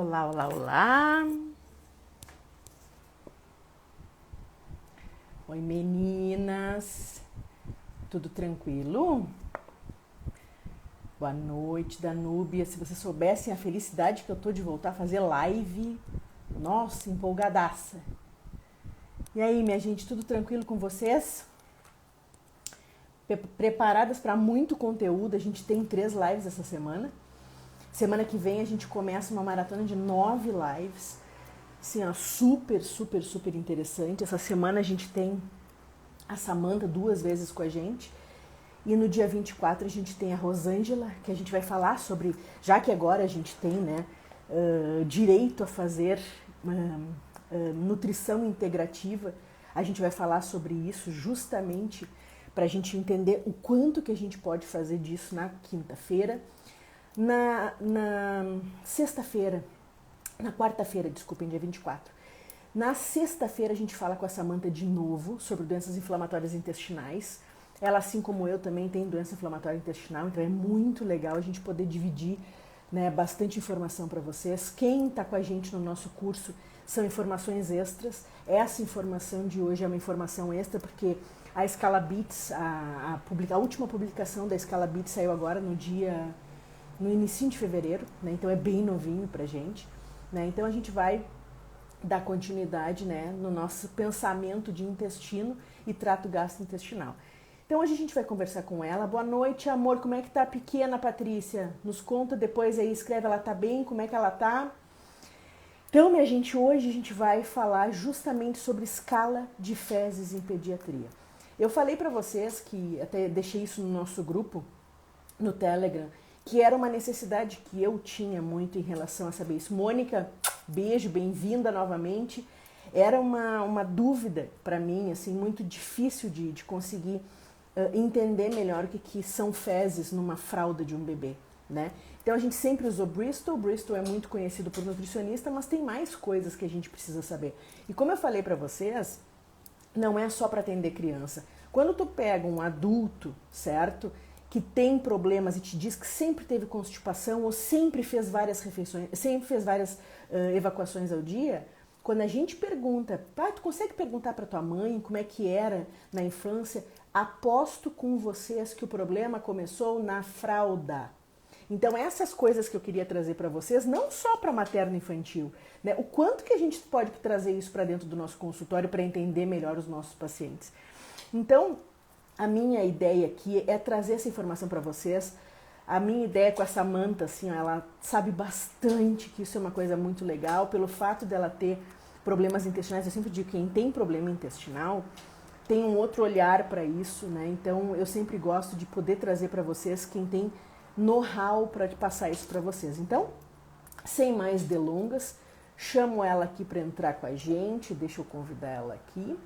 Olá, olá, olá. Oi, meninas. Tudo tranquilo? Boa noite, Danúbia. Se vocês soubessem a felicidade que eu tô de voltar a fazer live. Nossa, empolgadaça. E aí, minha gente, tudo tranquilo com vocês? Preparadas para muito conteúdo? A gente tem 3 lives essa semana. Semana que vem a gente começa uma maratona de 9 lives. Assim, ó, super, super, super interessante. Essa semana a gente tem a Samantha 2 vezes com a gente. E no dia 24 a gente tem a Rosângela, que a gente vai falar sobre, já que agora a gente tem, né, direito a fazer nutrição integrativa, a gente vai falar sobre isso justamente para a gente entender o quanto que a gente pode fazer disso na quinta-feira. Na sexta-feira, na quarta-feira, desculpem, dia 24. Na sexta-feira a gente fala com a Samantha de novo sobre doenças inflamatórias intestinais. Ela, assim como eu, também tem doença inflamatória intestinal, então é muito legal a gente poder dividir, né, bastante informação para vocês. Quem está com a gente no nosso curso são informações extras. Essa informação de hoje é uma informação extra porque a Escala Bits, a última publicação da Escala Bits saiu agora no início de fevereiro, né? Então é bem novinho pra gente, né? Então a gente vai dar continuidade, né, no nosso pensamento de intestino e trato gastrointestinal. Então hoje a gente vai conversar com ela. Boa noite, amor. Como é que tá a pequena Patrícia? Nos conta depois aí, escreve, ela tá bem? Como é que ela tá? Então, minha gente, hoje a gente vai falar justamente sobre escala de fezes em pediatria. Eu falei pra vocês que, até deixei isso no nosso grupo, no Telegram, que era uma necessidade que eu tinha muito em relação a saber isso. Mônica, beijo, bem-vinda novamente. Era uma dúvida para mim, assim, muito difícil de conseguir entender melhor o que são fezes numa fralda de um bebê, né? Então a gente sempre usou Bristol. Bristol é muito conhecido por nutricionista, mas tem mais coisas que a gente precisa saber. E como eu falei para vocês, não é só para atender criança. Quando tu pega um adulto, certo, que tem problemas e te diz que sempre teve constipação ou sempre fez várias refeições, sempre fez várias evacuações ao dia, quando a gente pergunta, pai, tu consegue perguntar para tua mãe como é que era na infância? Aposto com vocês que o problema começou na fralda. Então essas coisas que eu queria trazer para vocês, não só para materno-infantil, né? O quanto que a gente pode trazer isso para dentro do nosso consultório para entender melhor os nossos pacientes. Então, a minha ideia aqui é trazer essa informação para vocês. A minha ideia com a Samantha, assim, ela sabe bastante que isso é uma coisa muito legal. Pelo fato dela ter problemas intestinais, eu sempre digo que quem tem problema intestinal tem um outro olhar para isso, né? Então, eu sempre gosto de poder trazer para vocês quem tem know-how para passar isso para vocês. Então, sem mais delongas, chamo ela aqui para entrar com a gente. Deixa eu convidar ela aqui.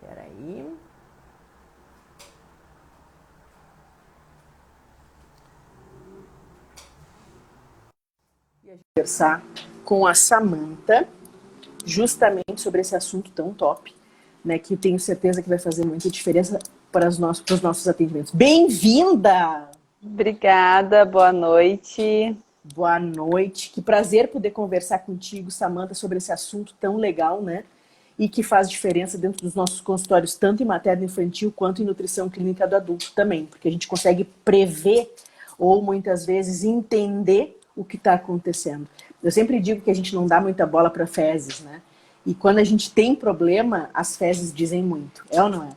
Peraí. E a gente vai conversar com a Samantha justamente sobre esse assunto tão top, né, que eu tenho certeza que vai fazer muita diferença para os nossos atendimentos. Bem-vinda! Obrigada, boa noite. Boa noite, que prazer poder conversar contigo, Samantha, sobre esse assunto tão legal, né? E que faz diferença dentro dos nossos consultórios, tanto em materno-infantil quanto em nutrição clínica do adulto também, porque a gente consegue prever ou muitas vezes entender o que está acontecendo. Eu sempre digo que a gente não dá muita bola para fezes, né? E quando a gente tem problema, as fezes dizem muito. É ou não é?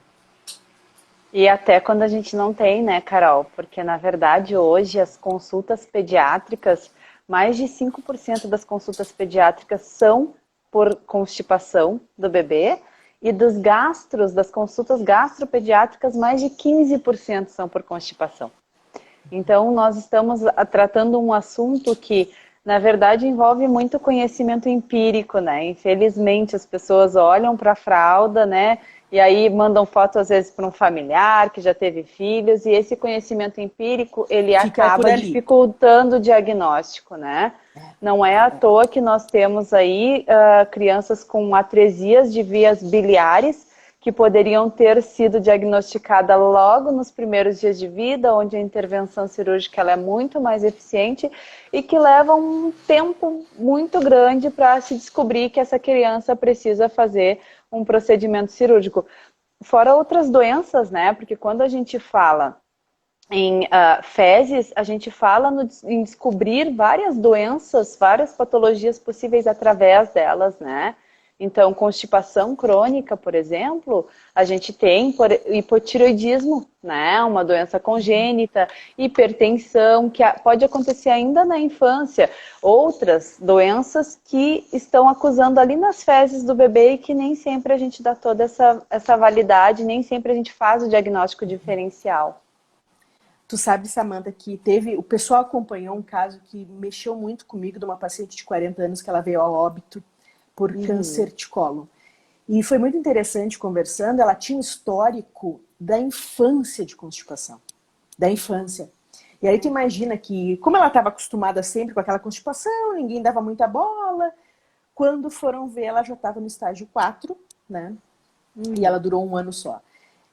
E até quando a gente não tem, né, Carol? Porque, na verdade, hoje as consultas pediátricas, mais de 5% das consultas pediátricas são por constipação do bebê, e dos gastros, das consultas gastropediátricas, mais de 15% são por constipação. Então, nós estamos tratando um assunto que, na verdade, envolve muito conhecimento empírico, né? Infelizmente, as pessoas olham para a fralda, né? E aí mandam foto, às vezes, para um familiar que já teve filhos, e esse conhecimento empírico, ele acaba dificultando o diagnóstico, né? Não é à toa que nós temos aí crianças com atresias de vias biliares, que poderiam ter sido diagnosticadas logo nos primeiros dias de vida, onde a intervenção cirúrgica ela é muito mais eficiente e que levam um tempo muito grande para se descobrir que essa criança precisa fazer um procedimento cirúrgico. Fora outras doenças, né? Porque quando a gente fala em fezes, a gente fala em descobrir várias doenças, várias patologias possíveis através delas, né? Então, constipação crônica, por exemplo, a gente tem hipotireoidismo, né? Uma doença congênita, hipertensão, que pode acontecer ainda na infância. Outras doenças que estão acusando ali nas fezes do bebê e que nem sempre a gente dá toda essa validade, nem sempre a gente faz o diagnóstico diferencial. Tu sabe, Samantha, que o pessoal acompanhou um caso que mexeu muito comigo de uma paciente de 40 anos que ela veio a óbito por câncer de cólon. E foi muito interessante conversando, ela tinha um histórico da infância de constipação. Da infância. E aí tu imagina que, como ela estava acostumada sempre com aquela constipação, ninguém dava muita bola, quando foram ver, ela já estava no estágio 4, né? E ela durou 1 ano só.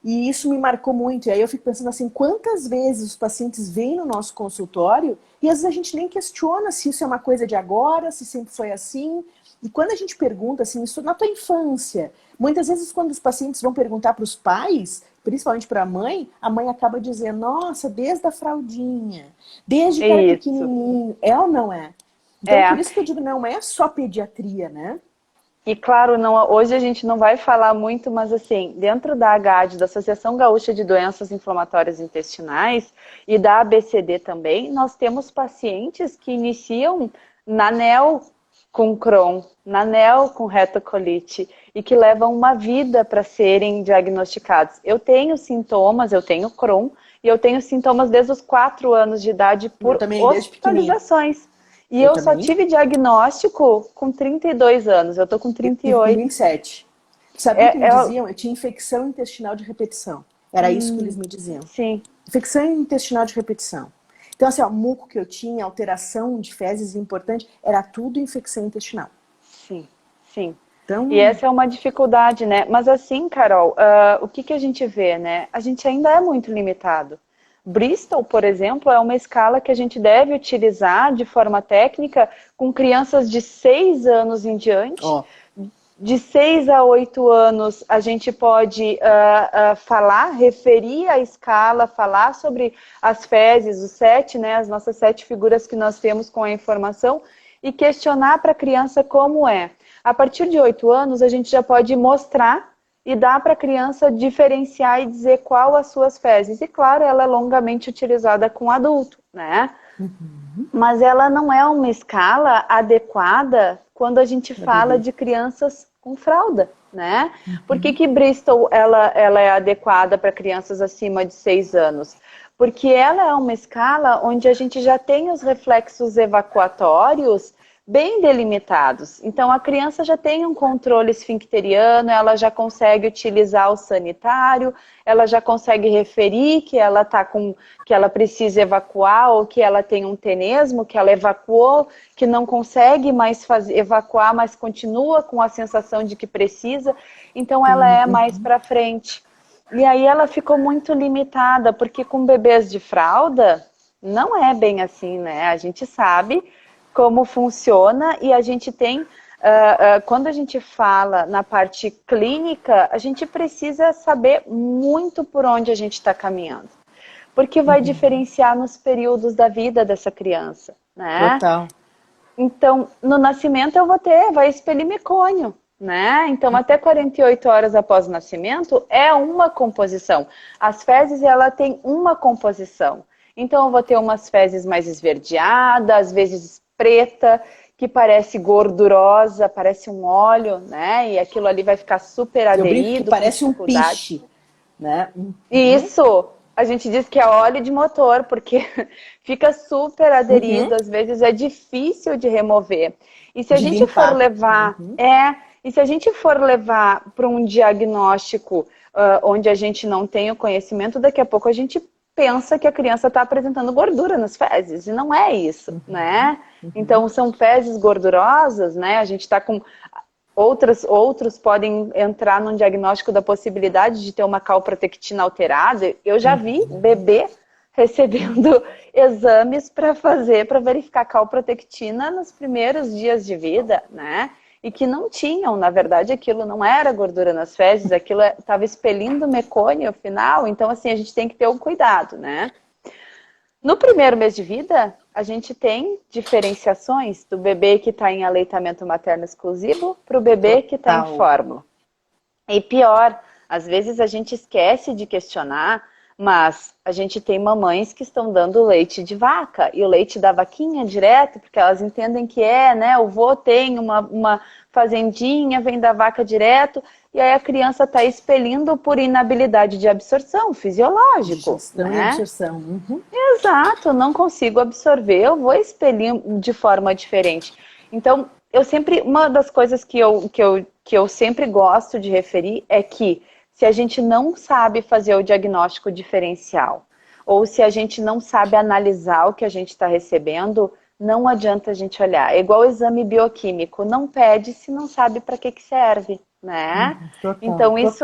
E isso me marcou muito. E aí eu fico pensando assim, quantas vezes os pacientes vêm no nosso consultório e às vezes a gente nem questiona se isso é uma coisa de agora, se sempre foi assim. E quando a gente pergunta assim, isso na tua infância, muitas vezes quando os pacientes vão perguntar para os pais, principalmente para a mãe acaba dizendo, nossa, desde a fraldinha, desde que era pequenininho. É ou não é? Então por isso que eu digo, não é só pediatria, né? E claro, hoje a gente não vai falar muito, mas assim, dentro da AGAD, da Associação Gaúcha de Doenças Inflamatórias Intestinais, e da ABCD também, nós temos pacientes que iniciam na NEL com Crohn, na NEL com retocolite, e que levam uma vida para serem diagnosticados. Eu tenho sintomas, eu tenho Crohn, e eu tenho sintomas desde os 4 anos de idade por hospitalizações. E eu só tive diagnóstico com 32 anos, eu tô com 38. E 27. Sabe o que me diziam? Eu tinha infecção intestinal de repetição. Era isso que eles me diziam. Sim. Infecção intestinal de repetição. Então, assim, o muco que eu tinha, alteração de fezes importante, era tudo infecção intestinal. Sim, sim. Então... E essa é uma dificuldade, né? Mas assim, Carol, o que a gente vê, né? A gente ainda é muito limitado. Bristol, por exemplo, é uma escala que a gente deve utilizar de forma técnica com crianças de 6 anos em diante. De 6 a 8 anos, a gente pode referir a escala, falar sobre as fezes, os 7, né, as nossas 7 figuras que nós temos com a informação e questionar para a criança como é. A partir de 8 anos, a gente já pode mostrar e dá para a criança diferenciar e dizer qual as suas fezes. E claro, ela é longamente utilizada com adulto, né? Mas ela não é uma escala adequada quando a gente fala de crianças com fralda, né? Por que Bristol ela é adequada para crianças acima de 6 anos? Porque ela é uma escala onde a gente já tem os reflexos evacuatórios bem delimitados. Então, a criança já tem um controle esfincteriano, ela já consegue utilizar o sanitário, ela já consegue referir que ela que ela precisa evacuar ou que ela tem um tenesmo, que ela evacuou, que não consegue mais evacuar, mas continua com a sensação de que precisa. Então, ela é mais para frente. E aí ela ficou muito limitada, porque com bebês de fralda, não é bem assim, né? A gente sabe como funciona e a gente tem, quando a gente fala na parte clínica, a gente precisa saber muito por onde a gente está caminhando. Porque vai diferenciar nos períodos da vida dessa criança, né? Total. Então, no nascimento vai expelir mecônio, né? Então, até 48 horas após o nascimento, é uma composição. As fezes, ela tem uma composição. Então, eu vou ter umas fezes mais esverdeadas, às vezes preta, que parece gordurosa, parece um óleo, né? E aquilo ali vai ficar super aderido. Eu brinco que parece um piche, né? Isso! A gente diz que é óleo de motor, porque fica super aderido, às vezes é difícil de remover. E se a gente for levar, e se a gente for levar para um diagnóstico onde a gente não tem o conhecimento, daqui a pouco a gente pensa que a criança está apresentando gordura nas fezes, e não é isso, né? Então, são fezes gordurosas, né? A gente está com... outros podem entrar num diagnóstico da possibilidade de ter uma calprotectina alterada. Eu já vi bebê recebendo exames para verificar calprotectina nos primeiros dias de vida, né? E que não tinham, na verdade, aquilo não era gordura nas fezes, aquilo estava expelindo mecônio ao final, então assim, a gente tem que ter um cuidado, né? No primeiro mês de vida, a gente tem diferenciações do bebê que está em aleitamento materno exclusivo para o bebê que está em fórmula. E pior, às vezes a gente esquece de questionar, mas a gente tem mamães que estão dando leite de vaca, e o leite da vaquinha direto, porque elas entendem que né, o vô tem uma fazendinha, vem da vaca direto, e aí a criança está expelindo por inabilidade de absorção, fisiológico. Digestão e absorção. Exato, não consigo absorver, eu vou expelir de forma diferente. Então, uma das coisas que eu sempre gosto de referir é que se a gente não sabe fazer o diagnóstico diferencial, ou se a gente não sabe analisar o que a gente está recebendo, não adianta a gente olhar. É igual o exame bioquímico, não pede se não sabe para que serve, né? Então isso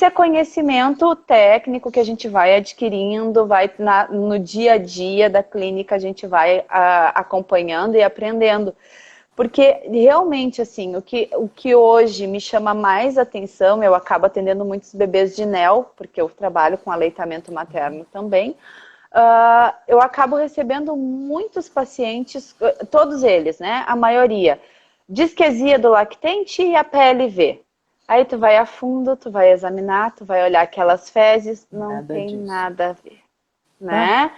é conhecimento técnico que a gente vai adquirindo, no dia a dia da clínica a gente vai acompanhando e aprendendo. Porque realmente, assim, o que hoje me chama mais atenção, eu acabo atendendo muitos bebês de NEL, porque eu trabalho com aleitamento materno também, eu acabo recebendo muitos pacientes, todos eles, né, a maioria, disquesia do lactente e a PLV. Aí tu vai a fundo, tu vai examinar, tu vai olhar aquelas fezes, não tem nada a ver, né?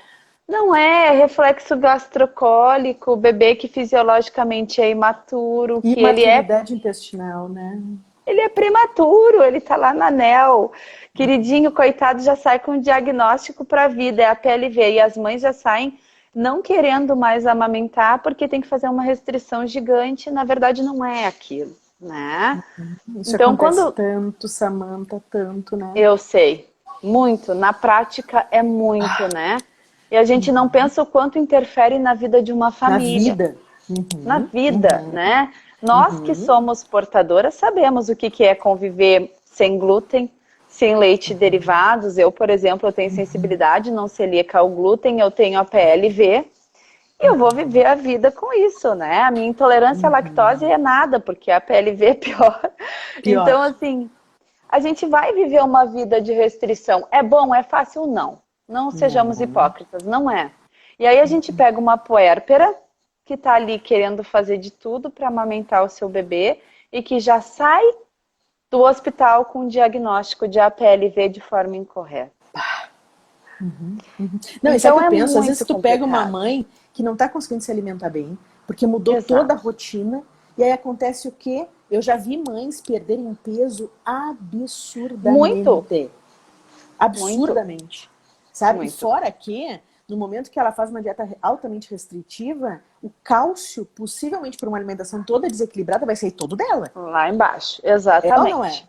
Não é reflexo gastrocólico, bebê que fisiologicamente é imaturo. E que ele é intestinal, né? Ele é prematuro, ele tá lá na NEL. Queridinho, coitado, já sai com um diagnóstico para a vida, é a PLV. E as mães já saem não querendo mais amamentar porque tem que fazer uma restrição gigante. Na verdade, não é aquilo, né? Isso então, acontece tanto, Samantha, tanto, né? Eu sei, muito. Na prática é muito, né? E a gente não pensa o quanto interfere na vida de uma família. Na vida. Na vida, né? Nós que somos portadoras sabemos o que é conviver sem glúten, sem leite derivados. Eu, por exemplo, eu tenho sensibilidade não celíaca ao glúten, eu tenho a PLV e eu vou viver a vida com isso, né? A minha intolerância à lactose é nada, porque a PLV é pior. Então, assim, a gente vai viver uma vida de restrição. É bom, é fácil? Não. Não sejamos hipócritas, não é. E aí a gente pega uma puérpera que está ali querendo fazer de tudo para amamentar o seu bebê e que já sai do hospital com um diagnóstico de APLV de forma incorreta. Não, isso então, é que eu penso, às vezes tu pega uma mãe que não está conseguindo se alimentar bem, porque mudou toda a rotina, e aí acontece o quê? Eu já vi mães perderem peso absurdamente. Absurdamente. Sabe? Muito. E fora que, no momento que ela faz uma dieta altamente restritiva, o cálcio, possivelmente por uma alimentação toda desequilibrada, vai sair todo dela. Lá embaixo, exatamente. Não é?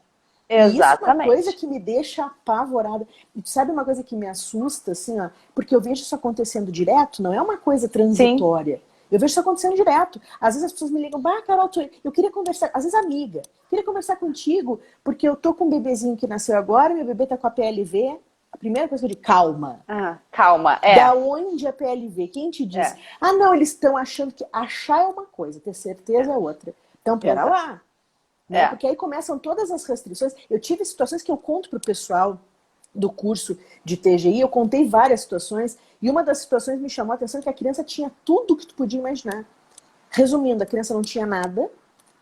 Exatamente. E isso é uma coisa que me deixa apavorada. E tu sabe uma coisa que me assusta, assim, ó, porque eu vejo isso acontecendo direto, não é uma coisa transitória. Sim. Eu vejo isso acontecendo direto. Às vezes as pessoas me ligam, Carol, eu queria conversar, às vezes amiga, queria conversar contigo, porque eu tô com um bebezinho que nasceu agora, meu bebê tá com a PLV. A primeira coisa que eu digo, calma. Calma, Da onde a PLV? Quem te disse? Não, eles estão achando que achar é uma coisa, ter certeza é outra. Então, pera lá. Né? Porque aí começam todas as restrições. Eu tive situações que eu conto pro pessoal do curso de TGI, eu contei várias situações, e uma das situações me chamou a atenção que a criança tinha tudo que tu podia imaginar. Resumindo, a criança não tinha nada,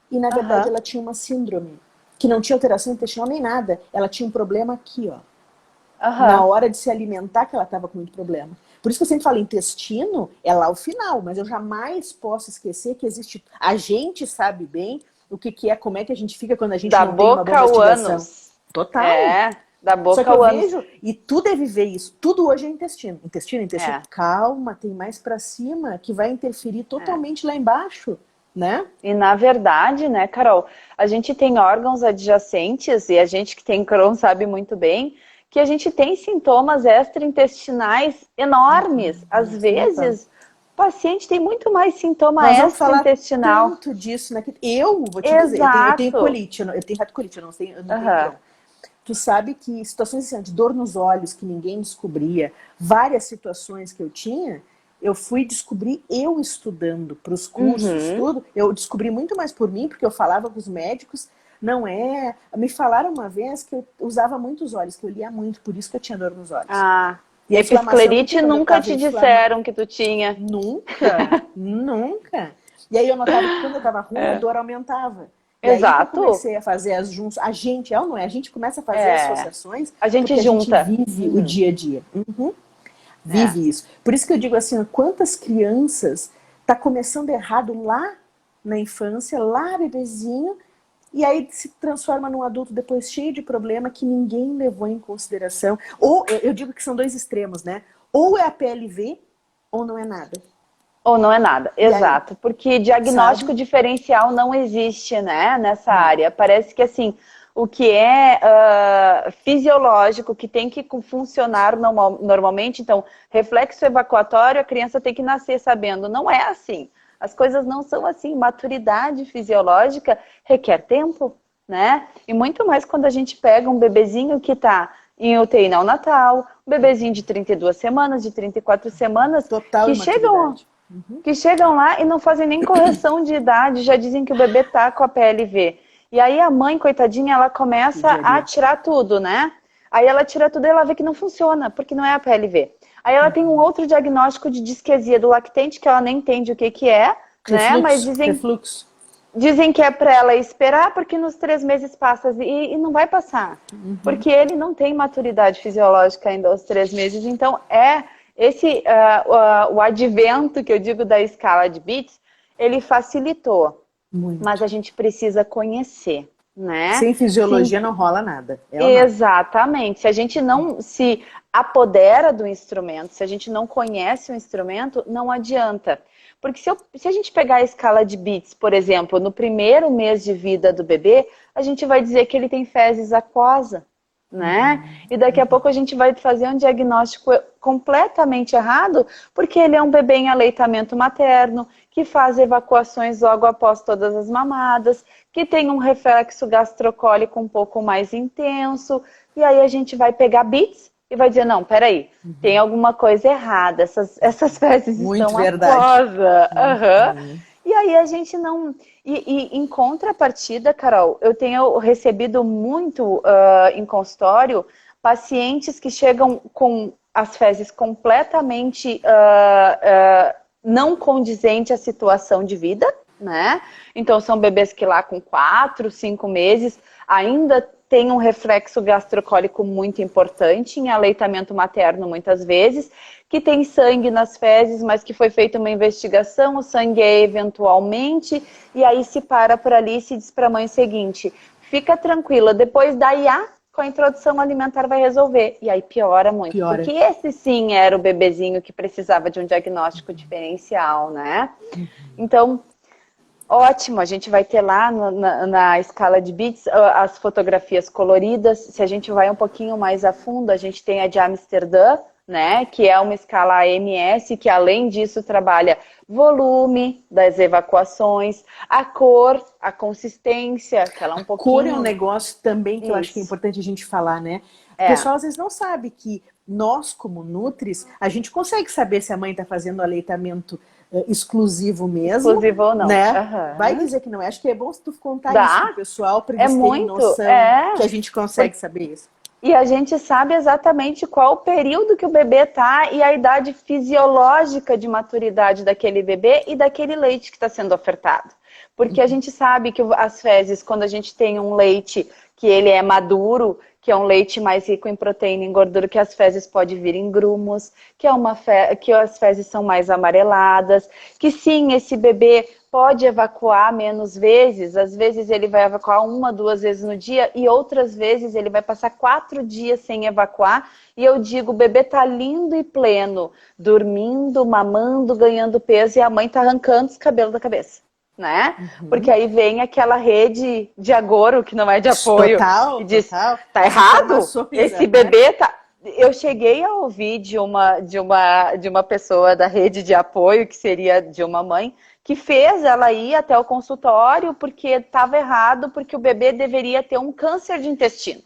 e na verdade ela tinha uma síndrome, que não tinha alteração intestinal nem nada. Ela tinha um problema aqui, ó. Na hora de se alimentar que ela estava com muito problema. Por isso que eu sempre falo, intestino é lá o final, mas eu jamais posso esquecer que existe... A gente sabe bem o que é, como é que a gente fica quando a gente não tem uma boa mastigação. Total. Da boca Só que eu vejo, e tu deve ver isso, tudo hoje é intestino. Intestino. Calma, tem mais pra cima, que vai interferir totalmente lá embaixo, né? E na verdade, né, Carol, a gente tem órgãos adjacentes, e a gente que tem Crohn sabe muito bem, que a gente tem sintomas extraintestinais enormes. Às vezes, paciente tem muito mais sintoma Nós vamos falar extraintestinal. tanto disso, né? Eu vou te dizer, eu tenho colite, eu tenho retocolite, eu não tenho Crohn. Tu sabe que situações assim, de dor nos olhos que ninguém descobria, várias situações que eu tinha, eu fui descobrir eu estudando para os cursos, tudo. Eu descobri muito mais por mim, porque eu falava com os médicos. Não é... Me falaram uma vez que eu usava muito os olhos, que eu lia muito, por isso que eu tinha dor nos olhos. E a episclerite nunca te disseram que tu tinha. Nunca, nunca. E aí eu notava que quando eu estava ruim, a dor aumentava. E Exato. aí eu comecei a fazer as junções. A gente, não é? A gente começa a fazer associações. A gente junta. A gente vive o dia a dia. Vive isso. Por isso que eu digo assim, quantas crianças tá começando errado lá na infância, lá bebezinho, e aí se transforma num adulto depois cheio de problema que ninguém levou em consideração. Ou, eu digo que são dois extremos, né? Ou é a PLV, ou não é nada. Ou não é nada, exato. Porque diagnóstico diferencial não existe, né, nessa área. Parece que, assim, o que é fisiológico, que tem que funcionar normalmente, então, reflexo evacuatório, a criança tem que nascer sabendo. Não é assim. As coisas não são assim. Maturidade fisiológica requer tempo, né? E muito mais quando a gente pega um bebezinho que está em UTI neonatal, um bebezinho de 32 semanas, de 34 semanas, que chegam lá e não fazem nem correção de idade, já dizem que o bebê tá com a PLV. E aí a mãe, coitadinha, ela começa a tirar tudo, né? Aí ela tira tudo e ela vê que não funciona, porque não é a PLV. Aí ela tem um outro diagnóstico de disquesia do lactente, que ela nem entende o que é, né? Mas dizem que é para ela esperar, porque nos 3 meses passa e não vai passar. Porque ele não tem maturidade fisiológica ainda aos 3 meses. Então, o advento, que eu digo, da escala de Beats, ele facilitou. Muito. Mas a gente precisa conhecer, né? Sem fisiologia não rola nada. Exatamente. Se a gente não se apodera do instrumento, se a gente não conhece o instrumento, não adianta. Porque se a gente pegar a escala de Beats, por exemplo, no primeiro mês de vida do bebê, a gente vai dizer que ele tem fezes aquosa, né? E daqui a pouco a gente vai fazer um diagnóstico completamente errado, porque ele é um bebê em aleitamento materno, que faz evacuações logo após todas as mamadas, que tem um reflexo gastrocólico um pouco mais intenso, e aí a gente vai pegar Beats e vai dizer, não, peraí, tem alguma coisa errada, essas fezes estão aquosa. E aí a gente não... E em contrapartida, Carol, eu tenho recebido muito em consultório pacientes que chegam com as fezes completamente não condizentes à situação de vida, né? Então são bebês que lá com 4, 5 meses ainda tem um reflexo gastrocólico muito importante, em aleitamento materno muitas vezes, que tem sangue nas fezes, mas que foi feita uma investigação, o sangue é eventualmente, e aí se para por ali e se diz para a mãe o seguinte, fica tranquila, depois da IA, com a introdução alimentar vai resolver. E aí piora muito, porque esse sim era o bebezinho que precisava de um diagnóstico diferencial, né? Então... Ótimo, a gente vai ter lá na escala de Beats as fotografias coloridas. Se a gente vai um pouquinho mais a fundo, a gente tem a de Amsterdã, né, que é uma escala AMS, que além disso trabalha volume das evacuações, a cor, a consistência, que ela é um pouquinho... A cor é um negócio também que eu acho que é importante a gente falar, né? O pessoal às vezes não sabe que nós, como Nutris, a gente consegue saber se a mãe está fazendo aleitamento exclusivo mesmo. Exclusivo ou não. Né? Vai dizer que não é. Acho que é bom se tu contar isso pro pessoal, para eles terem noção que a gente consegue saber isso. E a gente sabe exatamente qual o período que o bebê tá e a idade fisiológica de maturidade daquele bebê e daquele leite que está sendo ofertado. Porque a gente sabe que as fezes, quando a gente tem um leite que ele é maduro, que é um leite mais rico em proteína e em gordura, que as fezes podem vir em grumos, que as fezes são mais amareladas, que sim, esse bebê pode evacuar menos vezes, às vezes ele vai evacuar 1, 2 vezes no dia e outras vezes ele vai passar 4 dias sem evacuar e eu digo, o bebê tá lindo e pleno, dormindo, mamando, ganhando peso e a mãe tá arrancando os cabelos da cabeça. Né? Porque aí vem aquela rede de agouro, que não é de apoio, total, e diz, tá errado, esse bebê tá... eu cheguei a ouvir de uma pessoa da rede de apoio, que seria de uma mãe, que fez ela ir até o consultório porque estava errado, porque o bebê deveria ter um câncer de intestino.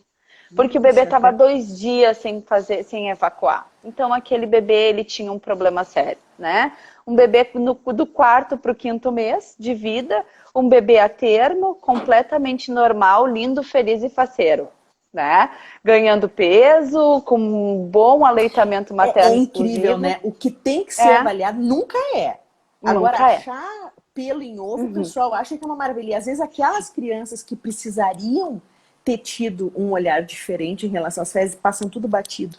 Porque o bebê estava 2 dias sem evacuar. Então, aquele bebê, ele tinha um problema sério, né? Um bebê do 4º para o 5º mês de vida, um bebê a termo, completamente normal, lindo, feliz e faceiro, né? Ganhando peso, com um bom aleitamento materno incrível, exclusivo. né? O que tem que ser avaliado nunca é. Agora, Nunca achar pelo em ovo, o pessoal acha que é uma maravilha. E às vezes aquelas crianças que precisariam ter tido um olhar diferente em relação às fezes passam tudo batido.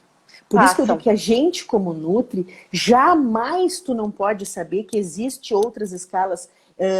Por isso que eu digo que a gente, como Nutri, jamais tu não pode saber que existe outras escalas,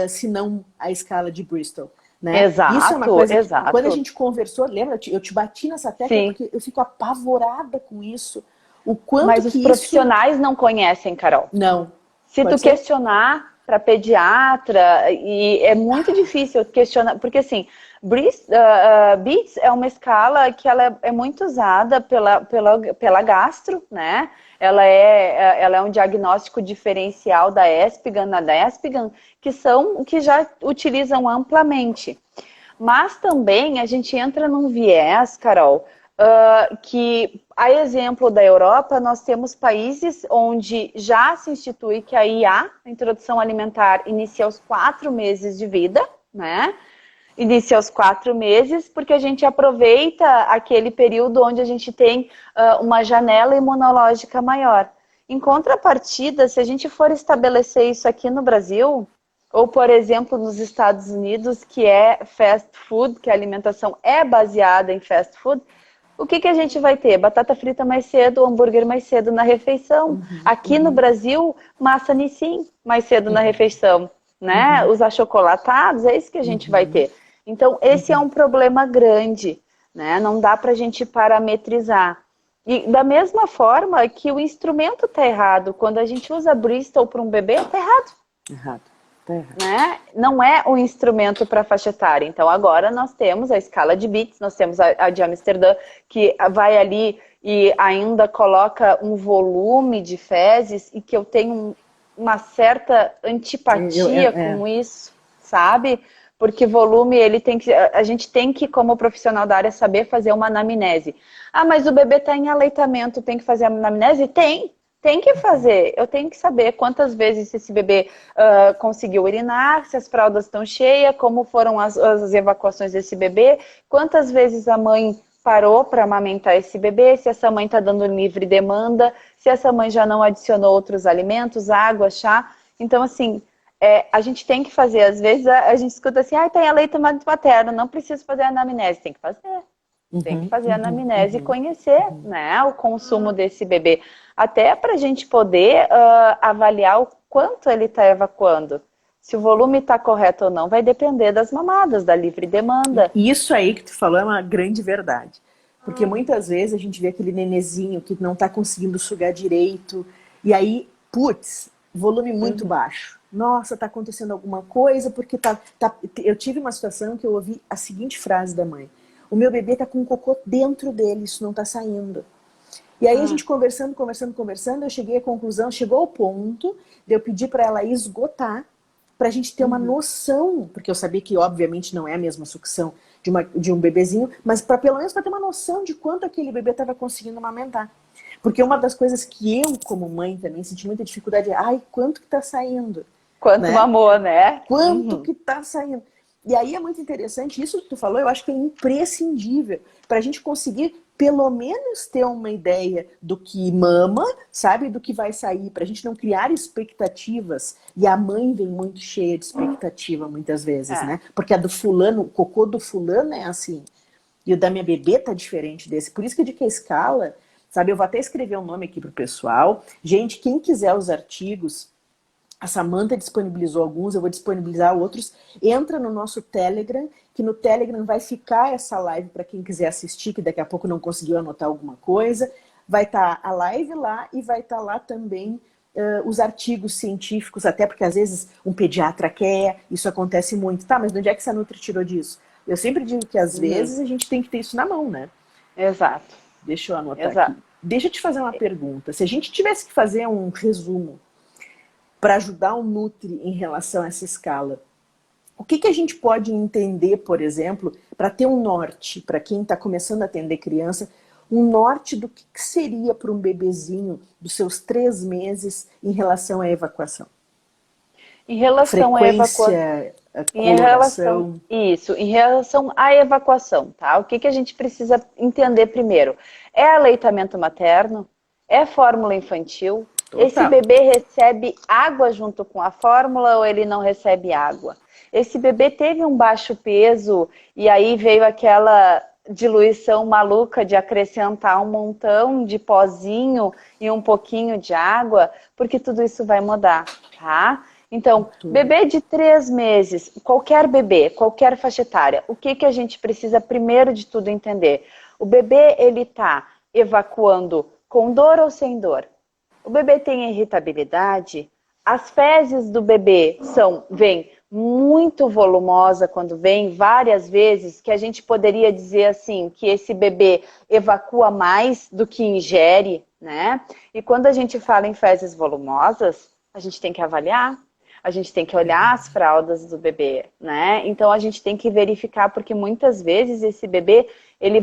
senão a escala de Bristol. Né? Exato, isso é uma coisa exato. Que, quando a gente conversou, lembra? Eu te bati nessa tecla porque eu fico apavorada com isso. O quanto Mas os profissionais não conhecem, Carol. Não. Se tu questionar para pediatra, e é muito difícil questionar, porque assim, BEATS é uma escala que ela é muito usada pela gastro, né? Ela é um diagnóstico diferencial da ESPGHAN, da ESPGHAN, que já utilizam amplamente. Mas também a gente entra num viés, Carol, que, a exemplo da Europa, nós temos países onde já se institui que a IA, a introdução alimentar, inicia aos 4 meses de vida, né? Inicia aos 4 meses, porque a gente aproveita aquele período onde a gente tem uma janela imunológica maior. Em contrapartida, se a gente for estabelecer isso aqui no Brasil, ou, por exemplo, nos Estados Unidos, que é fast food, que a alimentação é baseada em fast food, o que a gente vai ter? Batata frita mais cedo, hambúrguer mais cedo na refeição. Aqui no Brasil, massa Nissin mais cedo na refeição, né? Os achocolatados, é isso que a gente vai ter. Então, esse é um problema grande, né? Não dá pra gente parametrizar. E da mesma forma que o instrumento tá errado. Quando a gente usa Bristol para um bebê, tá errado. Errado. Né? Não é um instrumento para faixa etária. Então agora nós temos a escala de BEATS, nós temos a de Amsterdã, que vai ali e ainda coloca um volume de fezes e que eu tenho uma certa antipatia com isso, sabe? Porque volume, a gente tem que, como profissional da área, saber fazer uma anamnese. Ah, mas o bebê está em aleitamento, tem que fazer a anamnese? Tem que fazer. Eu tenho que saber quantas vezes esse bebê conseguiu urinar, se as fraldas estão cheias, como foram as evacuações desse bebê, quantas vezes a mãe parou para amamentar esse bebê, se essa mãe está dando livre demanda, se essa mãe já não adicionou outros alimentos, água, chá. Então, assim, a gente tem que fazer. Às vezes a gente escuta assim, tem aleitamento materno, não preciso fazer anamnese. Tem que fazer. Tem que fazer a anamnese e conhecer, né, o consumo desse bebê. Até para a gente poder avaliar o quanto ele está evacuando. Se o volume está correto ou não, vai depender das mamadas, da livre demanda. Isso aí que tu falou é uma grande verdade. Porque muitas vezes a gente vê aquele nenezinho que não está conseguindo sugar direito. E aí, putz, volume muito baixo. Nossa, está acontecendo alguma coisa, porque eu tive uma situação que eu ouvi a seguinte frase da mãe. O meu bebê está com um cocô dentro dele, isso não está saindo. E aí a gente conversando, eu cheguei à conclusão, chegou ao ponto de eu pedir para ela esgotar, para a gente ter uma noção, porque eu sabia que obviamente não é a mesma sucção de um bebezinho, mas pelo menos para ter uma noção de quanto aquele bebê estava conseguindo amamentar. Porque uma das coisas que eu, como mãe, também senti muita dificuldade é, quanto que está saindo? Quanto mamou, né? Quanto que está saindo? E aí é muito interessante, isso que tu falou, eu acho que é imprescindível para a gente conseguir pelo menos ter uma ideia do que mama, sabe, do que vai sair, para a gente não criar expectativas. E a mãe vem muito cheia de expectativa muitas vezes, né? Porque a do fulano, o cocô do fulano é assim, e o da minha bebê tá diferente desse. Por isso que eu digo que a escala, sabe, eu vou até escrever um nome aqui pro pessoal. Gente, quem quiser os artigos, a Samantha disponibilizou alguns, eu vou disponibilizar outros. Entra no nosso Telegram, que no Telegram vai ficar essa live para quem quiser assistir, que daqui a pouco não conseguiu anotar alguma coisa. Vai estar a live lá e vai estar lá também os artigos científicos, até porque às vezes um pediatra quer, isso acontece muito. Tá, mas de onde é que essa Nutri tirou disso? Eu sempre digo que às vezes a gente tem que ter isso na mão, né? Exato. Deixa eu anotar aqui. Deixa eu te fazer uma pergunta. Se a gente tivesse que fazer um resumo para ajudar o Nutri em relação a essa escala, o que a gente pode entender, por exemplo, para ter um norte, para quem está começando a atender criança, um norte do que seria para um bebezinho dos seus 3 meses em relação à evacuação? Em relação à evacuação. Em relação à evacuação, tá? O que a gente precisa entender primeiro? É aleitamento materno? É fórmula infantil? Total. Esse bebê recebe água junto com a fórmula ou ele não recebe água? Esse bebê teve um baixo peso e aí veio aquela diluição maluca de acrescentar um montão de pozinho e um pouquinho de água, porque tudo isso vai mudar, tá? Então, bebê de 3 meses, qualquer bebê, qualquer faixa etária, o que a gente precisa primeiro de tudo entender? O bebê, ele tá evacuando com dor ou sem dor? O bebê tem irritabilidade? As fezes do bebê vêm muito volumosa quando vem várias vezes, que a gente poderia dizer assim, que esse bebê evacua mais do que ingere, né? E quando a gente fala em fezes volumosas, a gente tem que avaliar, a gente tem que olhar as fraldas do bebê, né? Então a gente tem que verificar, porque muitas vezes esse bebê, ele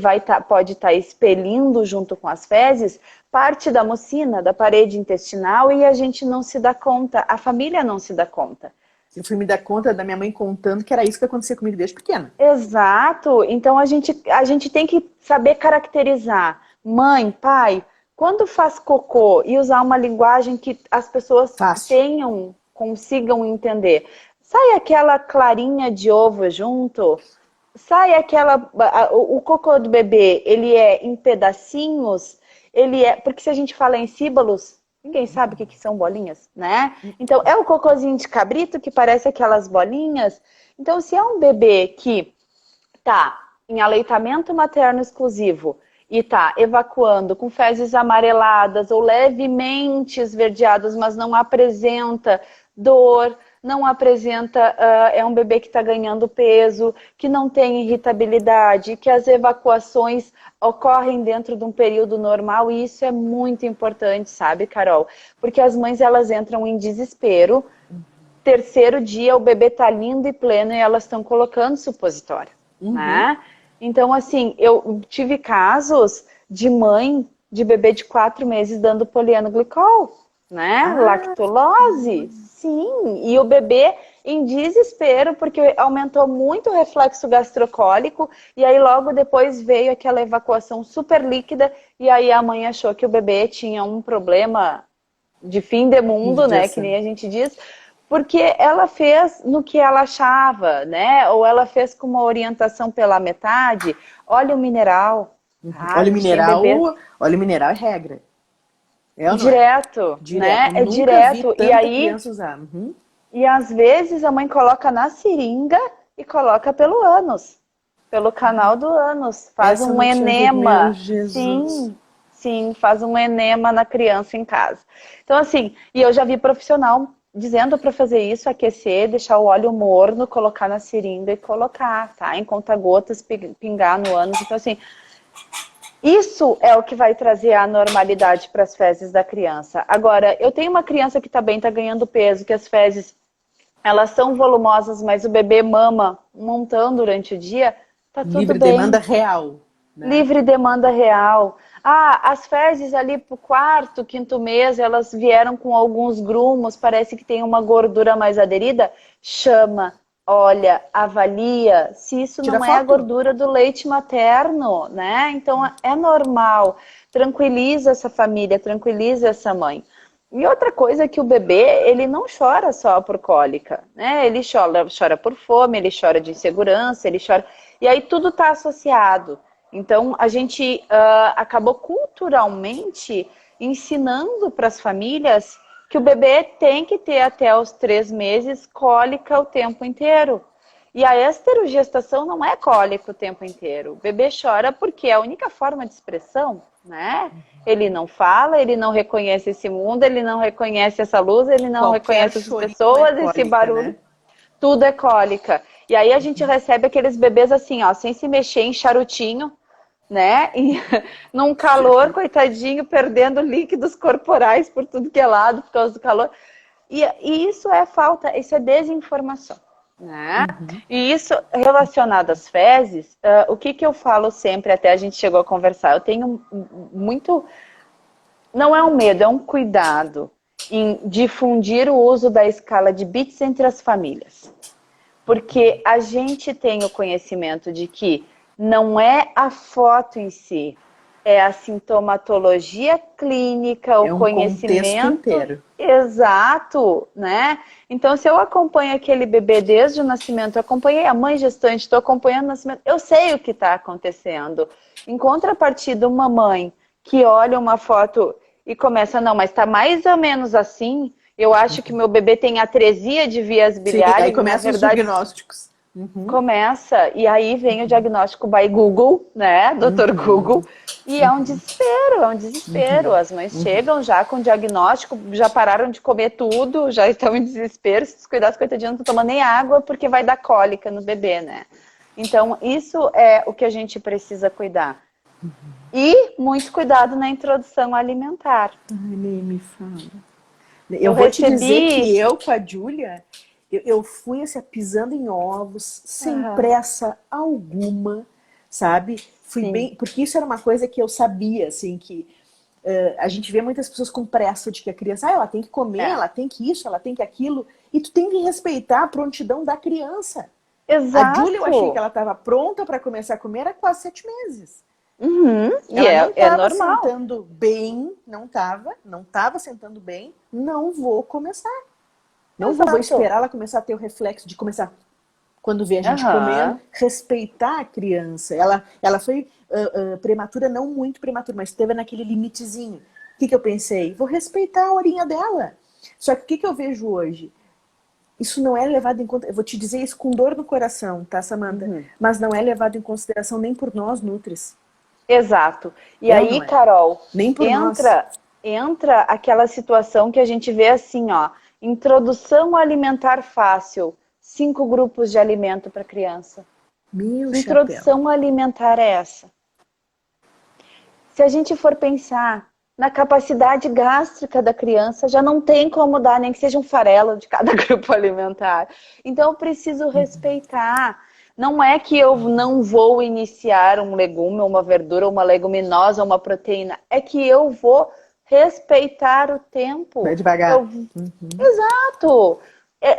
pode estar expelindo junto com as fezes parte da mucina, da parede intestinal, e a gente não se dá conta, a família não se dá conta. Eu fui me dar conta da minha mãe contando que era isso que acontecia comigo desde pequena. Exato. Então a gente tem que saber caracterizar. Mãe, pai, quando faz cocô e usar uma linguagem que as pessoas consigam entender. Sai aquela clarinha de ovo junto? Sai o cocô do bebê, ele é em pedacinhos? Porque se a gente fala em síbalos, ninguém sabe o que são bolinhas, né? Então, é o cocôzinho de cabrito que parece aquelas bolinhas. Então, se é um bebê que tá em aleitamento materno exclusivo e tá evacuando com fezes amareladas ou levemente esverdeadas, mas não apresenta dor, não apresenta, é um bebê que está ganhando peso, que não tem irritabilidade, que as evacuações ocorrem dentro de um período normal, e isso é muito importante, sabe, Carol? Porque as mães, elas entram em desespero, 3º dia o bebê tá lindo e pleno e elas estão colocando supositório, né? Então, assim, eu tive casos de mãe de bebê de 4 meses dando polianoglicol, né? Lactulose, sim. E o bebê em desespero, porque aumentou muito o reflexo gastrocólico, e aí logo depois veio aquela evacuação super líquida, e aí a mãe achou que o bebê tinha um problema de fim de mundo, né? Que nem a gente diz, porque ela fez no que ela achava, né? Ou ela fez com uma orientação pela metade. Óleo mineral. Óleo mineral é regra. Direto, né? É direto. E aí, criança usar. E às vezes a mãe coloca na seringa e coloca pelo ânus, pelo canal do ânus, faz um enema. Sim, faz um enema na criança em casa. Então assim, e eu já vi profissional dizendo para fazer isso, aquecer, deixar o óleo morno, colocar na seringa e colocar, tá? Em conta-gotas, pingar no ânus. Então assim, isso é o que vai trazer a normalidade para as fezes da criança. Agora, eu tenho uma criança que está ganhando peso, que as fezes, elas são volumosas, mas o bebê mama um montão durante o dia, tá tudo bem. Livre demanda real. Né? Livre demanda real. As fezes ali pro 4º, 5º mês, elas vieram com alguns grumos, parece que tem uma gordura mais aderida. Chama, olha, avalia se isso não é a gordura do leite materno, né? Então é normal. Tranquiliza essa família, tranquiliza essa mãe. E outra coisa é que o bebê, ele não chora só por cólica, né? Ele chora por fome, ele chora de insegurança, ele chora... E aí tudo está associado. Então, a gente acabou culturalmente ensinando para as famílias que o bebê tem que ter até os 3 meses cólica o tempo inteiro. E a esterogestação não é cólica o tempo inteiro. O bebê chora porque é a única forma de expressão, né? Ele não fala, ele não reconhece esse mundo, ele não reconhece essa luz, ele não reconhece as pessoas, cólica, esse barulho. Né? Tudo é cólica. E aí a gente recebe aqueles bebês assim, ó, sem se mexer, em charutinho, né? E, num calor, coitadinho, perdendo líquidos corporais por tudo que é lado, por causa do calor. E isso é falta, isso é desinformação, né? E isso, relacionado às fezes, o que eu falo sempre, até a gente chegou a conversar, eu tenho muito... Não é um medo, é um cuidado em difundir o uso da escala de bits entre as famílias. Porque a gente tem o conhecimento de que não é a foto em si, é a sintomatologia clínica, o É um contexto conhecimento inteiro. exato, né? Então, se eu acompanho aquele bebê desde o nascimento, eu acompanhei a mãe gestante, estou acompanhando o nascimento, eu sei o que está acontecendo. Em contrapartida, uma mãe que olha uma foto e começa, não, mas está mais ou menos assim, eu acho que meu bebê tem atresia de vias Sim, aí biliares, e na começam os verdade diagnósticos. Uhum. começa, e aí vem o diagnóstico by Google, né, Dr. Google, e é um desespero, é um desespero. As mães chegam já com diagnóstico, já pararam de comer tudo, já estão em desespero, se descuidar, as coitadinhas não estão tomando nem água, porque vai dar cólica no bebê, né? Então, isso é o que a gente precisa cuidar. E muito cuidado na introdução alimentar. Ai, nem me fala. Eu Eu vou te dizer recebi... que eu, com a Júlia, eu fui assim, pisando em ovos, sem pressa alguma, sabe? Fui Sim. bem, porque isso era uma coisa que eu sabia, assim, que a gente vê muitas pessoas com pressa de que a criança, ela tem que comer, ela tem que isso, ela tem que aquilo, e tu tem que respeitar a prontidão da criança. A Júlia, eu achei que Exato. ela estava pronta para começar a comer, era quase 7 meses. E Ela não é estava normal. sentando bem, não estava sentando bem, não vou começar. Não vou Exato. esperar ela começar a ter o reflexo de começar, quando vê a gente comendo, Aham. respeitar a criança. Ela foi prematura, não muito prematura, mas esteve naquele limitezinho. O que eu pensei? Vou respeitar a horinha dela. Só que o que eu vejo hoje? Isso não é levado em conta. Eu vou te dizer isso com dor no coração, tá, Samantha? Mas não é levado em consideração nem por nós, nutris. Exato. E É ou aí, não é? Carol, Nem por nós. entra aquela situação que a gente vê assim, ó, introdução alimentar fácil, 5 grupos de alimento para criança. Meu Que chapéu. introdução alimentar é essa? Se a gente for pensar na capacidade gástrica da criança, já não tem como dar, nem que seja um farelo de cada grupo alimentar. Então, eu preciso respeitar. Não é que eu não vou iniciar um legume, uma verdura, uma leguminosa, uma proteína. É que eu vou respeitar o Vai tempo. devagar. Exato!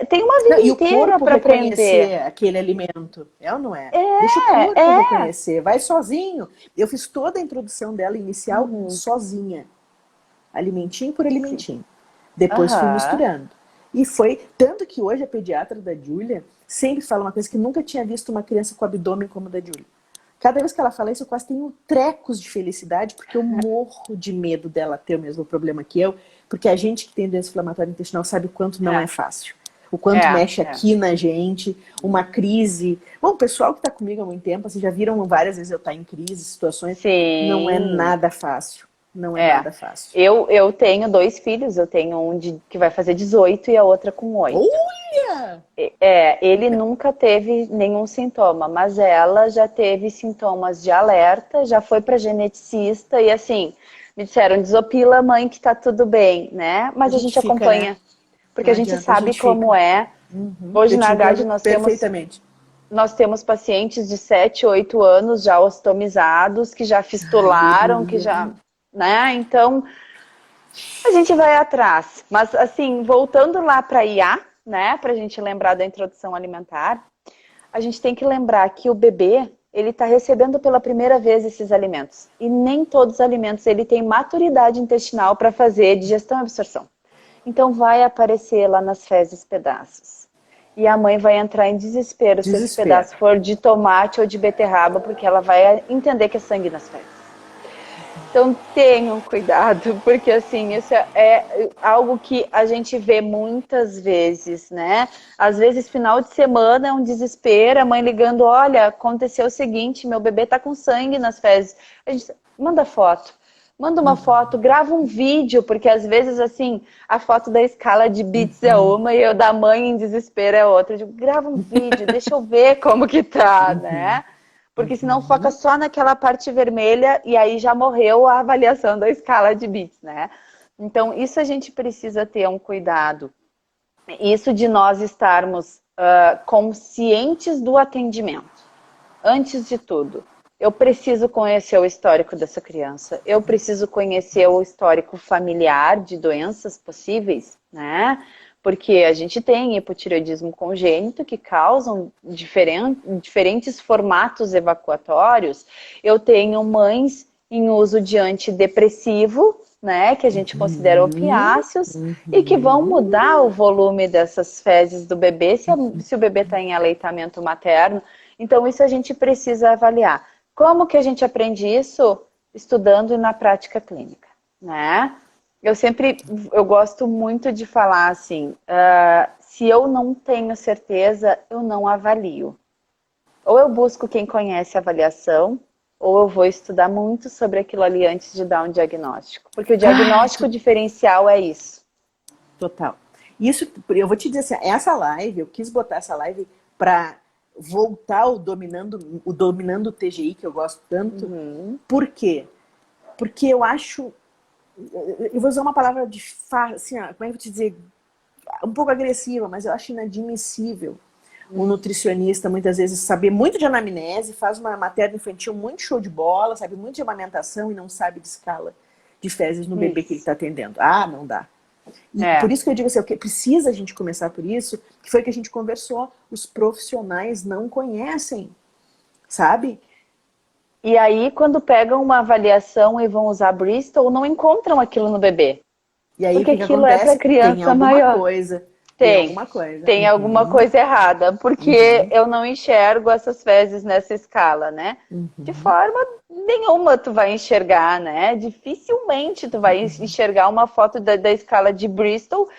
Tem uma Não, vida e o inteira corpo para aprender. reconhecer aquele alimento, é ou não é? Deixa o É, corpo é. reconhecer, vai sozinho. Eu fiz toda a introdução dela inicial sozinha, alimentinho por Sim. alimentinho. Depois fui Aham. misturando. E foi, tanto que hoje a pediatra da Júlia sempre fala uma coisa que nunca tinha visto uma criança com abdômen como a da Júlia. Cada vez que ela fala isso, eu quase tenho trecos de felicidade, porque eu morro de medo dela ter o mesmo problema que eu, porque a gente que tem doença inflamatória intestinal sabe o quanto não é É, fácil. O quanto é, mexe é. aqui na gente, uma crise. Bom, o pessoal que está comigo há muito tempo, vocês já viram várias vezes eu estar em crise, situações, não é Sim. nada fácil. Não é É, nada fácil. eu tenho 2 filhos, eu tenho um que vai fazer 18 e a outra com 8. Olha! Ele nunca teve nenhum sintoma, mas ela já teve sintomas de alerta, já foi para geneticista e assim, me disseram, desopila mãe que tá tudo bem, né? A Mas a gente gente fica, né? acompanha, porque Não a gente adianta, a sabe gente fica. como é. Hoje Eu na te Agade entendo perfeitamente. nós temos pacientes de 7, 8 anos já ostomizados, que já fistularam, que Aleluia. já, né? Então, a gente vai atrás. Mas, assim, voltando lá para IA, né? Para a gente lembrar da introdução alimentar, a gente tem que lembrar que o bebê, ele está recebendo pela primeira vez esses alimentos. E nem todos os alimentos ele tem maturidade intestinal para fazer digestão e absorção. Então, vai aparecer lá nas fezes pedaços. E a mãe vai entrar em desespero se esse Desespero. pedaço for de tomate ou de beterraba, porque ela vai entender que é sangue nas fezes. Então tenham cuidado, porque assim, isso é algo que a gente vê muitas vezes, né? Às vezes, final de semana é um desespero, a mãe ligando, olha, aconteceu o seguinte, meu bebê tá com sangue nas fezes. A gente manda foto. Manda uma foto, grava um vídeo, porque às vezes, assim, a foto da escala de bits é uma e o da mãe em desespero é outra. Eu digo, grava um vídeo, deixa eu ver como que tá, né? Porque senão foca só naquela parte vermelha e aí já morreu a avaliação da escala de bits, né? Então, isso a gente precisa ter um cuidado. Isso de nós estarmos conscientes do atendimento. Antes de tudo, eu preciso conhecer o histórico dessa criança. Eu preciso conhecer o histórico familiar de doenças possíveis, né? Porque a gente tem hipotireoidismo congênito que causam diferentes formatos evacuatórios. Eu tenho mães em uso de antidepressivo, né, que a gente considera opiáceos, e que vão mudar o volume dessas fezes do bebê se o bebê está em aleitamento materno. Então, isso a gente precisa avaliar. Como que a gente aprende isso? Estudando na prática clínica, né? Eu gosto muito de falar assim, se eu não tenho certeza, eu não avalio. Ou eu busco quem conhece a avaliação, ou eu vou estudar muito sobre aquilo ali antes de dar um diagnóstico. Porque o diagnóstico diferencial é isso. Total. Isso, eu vou te dizer assim, essa live, eu quis botar essa live para voltar o dominando o TGI, que eu gosto tanto. Por quê? Porque eu acho... Eu vou usar uma palavra assim, como é que eu vou te dizer? Um pouco agressiva, mas eu acho inadmissível um nutricionista, muitas vezes, saber muito de anamnese, faz uma materno infantil muito show de bola, sabe muito de amamentação e não sabe de escala de fezes no bebê que ele está atendendo. Não dá. E por isso que eu digo assim, precisa a gente começar por isso, que foi que a gente conversou, os profissionais não conhecem, sabe? E aí, quando pegam uma avaliação e vão usar Bristol, não encontram aquilo no bebê. E aí, porque o que aquilo acontece? é para criança maior. Tem alguma coisa errada, porque eu não enxergo essas fezes nessa escala, né? De forma nenhuma tu vai enxergar, né? Dificilmente tu vai enxergar uma foto da escala de Bristol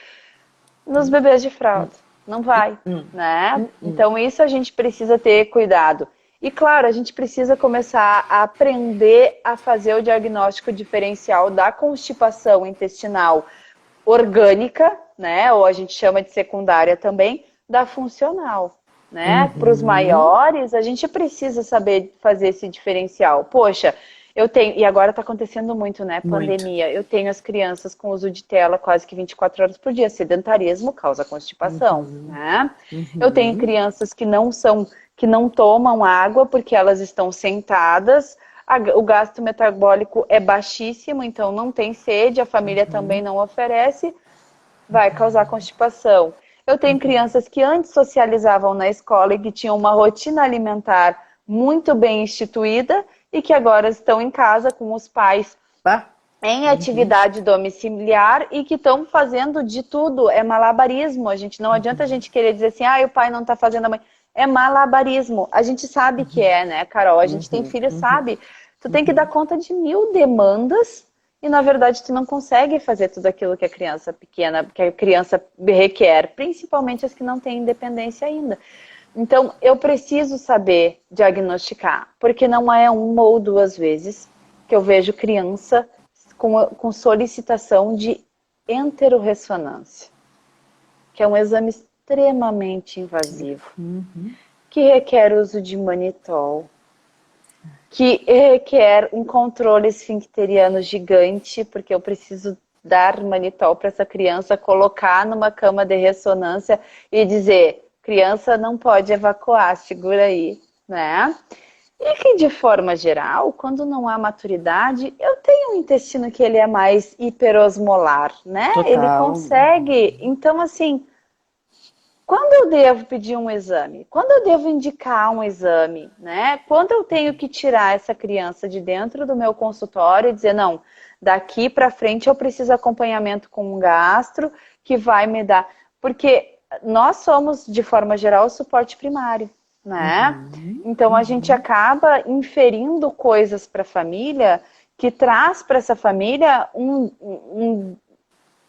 nos bebês de fralda. Não vai, né? Então isso a gente precisa ter cuidado. E claro, a gente precisa começar a aprender a fazer o diagnóstico diferencial da constipação intestinal orgânica, né? Ou a gente chama de secundária também, da funcional, né? Para os maiores, a gente precisa saber fazer esse diferencial. Poxa, eu tenho, e agora está acontecendo muito, né? Pandemia. Eu tenho as crianças com uso de tela quase que 24 horas por dia. Sedentarismo causa constipação, né? Eu tenho crianças que não tomam água porque elas estão sentadas. O gasto metabólico é baixíssimo, então não tem sede, a família também não oferece, vai causar constipação. Eu tenho crianças que antes socializavam na escola e que tinham uma rotina alimentar muito bem instituída e que agora estão em casa com os pais em atividade domiciliar e que estão fazendo de tudo, é malabarismo. Não adianta a gente querer dizer assim, o pai não está fazendo a mãe. É malabarismo. A gente sabe que é, né, Carol? A gente tem filho, sabe? Tu tem que dar conta de 1000 demandas e, na verdade, tu não consegue fazer tudo aquilo que a criança pequena, que a criança requer, principalmente as que não têm independência ainda. Então, eu preciso saber diagnosticar, porque não é uma ou duas vezes que eu vejo criança com solicitação de enterorressonância, que é um exame extremamente invasivo, que requer uso de manitol, que requer um controle esfincteriano gigante, porque eu preciso dar manitol para essa criança, colocar numa cama de ressonância e dizer, criança não pode evacuar, segura aí, né? E que, de forma geral, quando não há maturidade, eu tenho um intestino que ele é mais hiperosmolar, né? Total. Ele consegue, então assim... Quando eu devo pedir um exame? Quando eu devo indicar um exame? Né? Quando eu tenho que tirar essa criança de dentro do meu consultório e dizer, não, daqui para frente eu preciso acompanhamento com um gastro que vai me dar... Porque nós somos, de forma geral, o suporte primário, né? Então a gente acaba inferindo coisas para a família que traz para essa família um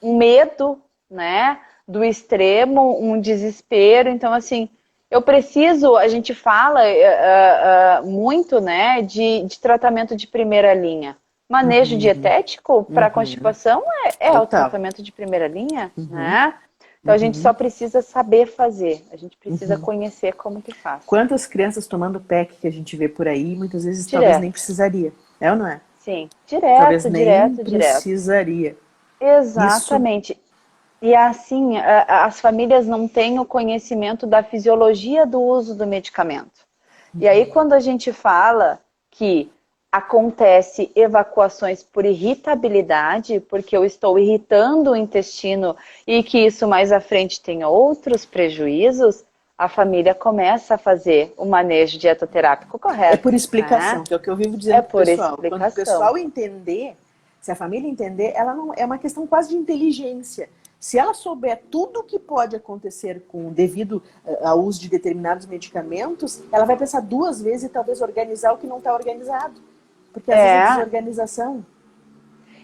medo, né? Do extremo, um desespero. Então, assim, a gente fala muito, né, de tratamento de primeira linha. Manejo dietético para constipação é o tratamento de primeira linha, né? Então a gente só precisa saber fazer, a gente precisa conhecer como que faz. Quantas crianças tomando PEC que a gente vê por aí, muitas vezes Direto. talvez nem precisaria. É ou não é? Sim, direto, Talvez nem direto. precisaria. Exatamente. Isso... E assim, as famílias não têm o conhecimento da fisiologia do uso do medicamento. E aí quando a gente fala que acontece evacuações por irritabilidade, porque eu estou irritando o intestino e que isso mais à frente tem outros prejuízos, a família começa a fazer o manejo dietoterápico correto. É por explicação, que é o que eu vivo dizendo para o pessoal. Explicação. Quando o pessoal entender, se a família entender, ela não é uma questão quase de inteligência. Se ela souber tudo o que pode acontecer devido ao uso de determinados medicamentos, ela vai pensar duas vezes e talvez organizar o que não está organizado. Porque às vezes é desorganização.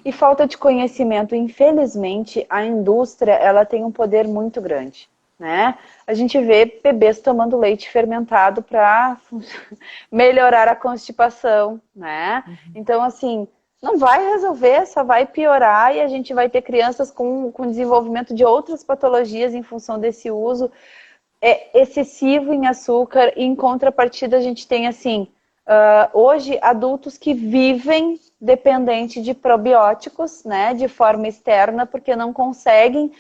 E falta de conhecimento. Infelizmente, a indústria ela tem um poder muito grande. Né? A gente vê bebês tomando leite fermentado para melhorar a constipação. Né? Então, assim, não vai resolver, só vai piorar e a gente vai ter crianças com desenvolvimento de outras patologias em função desse uso excessivo em açúcar. E em contrapartida, a gente tem, assim, hoje, adultos que vivem dependente de probióticos, né, de forma externa, porque não conseguem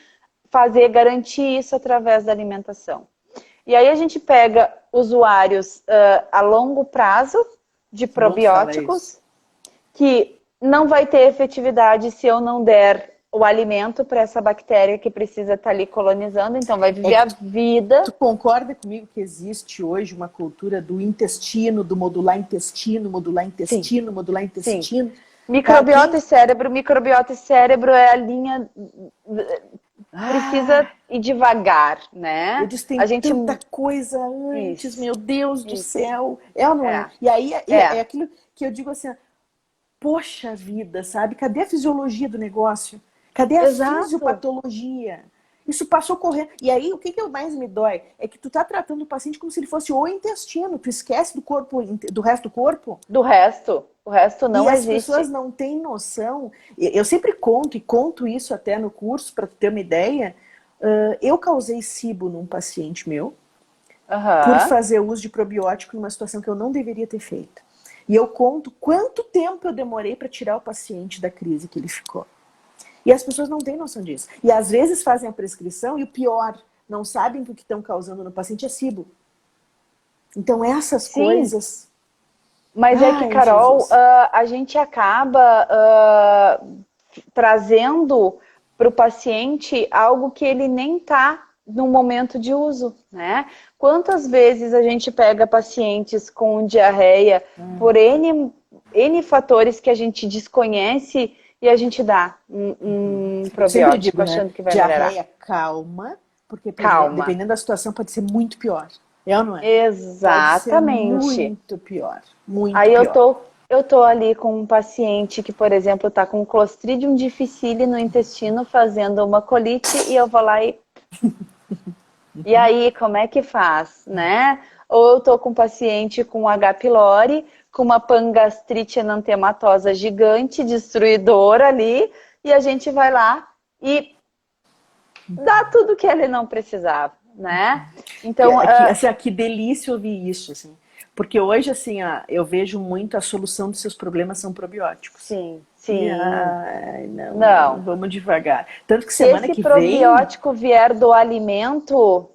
garantir isso através da alimentação. E aí a gente pega usuários a longo prazo de probióticos, que não vai ter efetividade se eu não der o alimento para essa bactéria que precisa estar ali colonizando, então vai viver a vida. Tu concorda comigo que existe hoje uma cultura do intestino, do modular intestino, modular intestino, Sim. modular intestino? Sim. Microbiota e cérebro é a linha... Precisa ir devagar, né? Eu disse, tem tanta coisa antes, meu Deus do céu. É ou não é? E aí é aquilo que eu digo assim, poxa vida, sabe? Cadê a fisiologia do negócio? Cadê a fisiopatologia? Isso passou correndo. E aí, o que mais me dói? É que tu tá tratando o paciente como se ele fosse o intestino. Tu esquece do corpo, do resto do corpo? Do resto. O resto não existe. E as pessoas não têm noção. Eu sempre conto isso até no curso, para tu ter uma ideia. Eu causei SIBO num paciente meu por fazer uso de probiótico numa situação que eu não deveria ter feito. E eu conto quanto tempo eu demorei para tirar o paciente da crise que ele ficou. E as pessoas não têm noção disso. E às vezes fazem a prescrição e o pior, não sabem que o que estão causando no paciente é SIBO. Então essas coisas... Mas é que, Carol, a gente acaba trazendo para o paciente algo que ele nem está no momento de uso, né? Quantas vezes a gente pega pacientes com diarreia por N fatores que a gente desconhece e a gente dá um probiótico digo, achando né? que vai diarreia, melhorar. Calma, porque Calma. Dependendo da situação pode ser muito pior. É ou não é? Exatamente. Pode ser muito pior. Muito Aí pior. eu tô ali com um paciente que, por exemplo, tá com Clostridium difficile no intestino fazendo uma colite e eu vou lá e... E aí, como é que faz, né? Ou eu tô com um paciente com H. pylori, com uma pangastrite enantematosa gigante, destruidora ali, e a gente vai lá e dá tudo que ele não precisava, né? Então, que delícia ouvir isso, assim. Porque hoje, assim, eu vejo muito a solução dos seus problemas são probióticos. Sim, sim. Não, vamos devagar. Tanto que semana que vem... Se esse probiótico vier do alimento,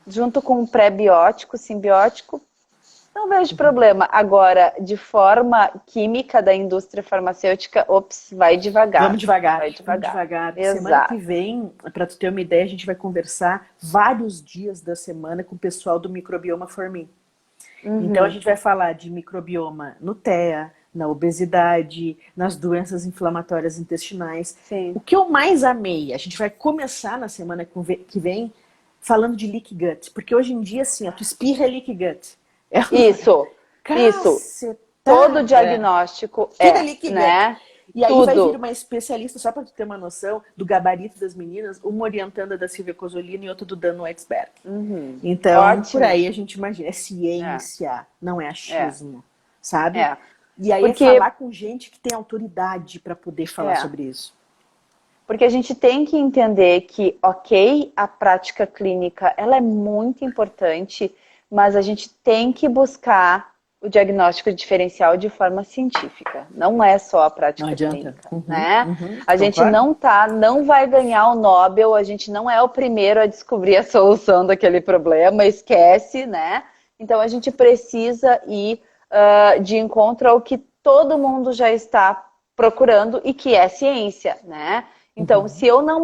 junto com um pré-biótico, simbiótico, não vejo problema. Agora, de forma química da indústria farmacêutica, vai devagar. Vamos devagar. Vai devagar. Vamos devagar. Exato. Semana que vem, para tu ter uma ideia, a gente vai conversar vários dias da semana com o pessoal do Microbioma For Me. Então a gente vai falar de microbioma no TEA, na obesidade, nas doenças inflamatórias intestinais. Sim. O que eu mais amei, a gente vai começar na semana que vem falando de leaky gut, porque hoje em dia, assim, tu espirra leaky gut. Isso. Todo diagnóstico leaky né? Gut. E aí vai vir uma especialista, só para tu ter uma noção, do gabarito das meninas, uma orientanda da Silvia Cosolino e outra do Dan Weitzberg. Então, ótimo. Por aí a gente imagina, é ciência, não é achismo, sabe? E aí falar com gente que tem autoridade para poder falar sobre isso. Porque a gente tem que entender que, ok, a prática clínica, ela é muito importante, mas a gente tem que buscar o diagnóstico diferencial de forma científica. Não é só a Não prática adianta. clínica, né? A gente Concordo. não vai ganhar o Nobel, a gente não é o primeiro a descobrir a solução daquele problema, esquece, né? Então a gente precisa ir de encontro ao que todo mundo já está procurando e que é ciência, né? Então, se eu não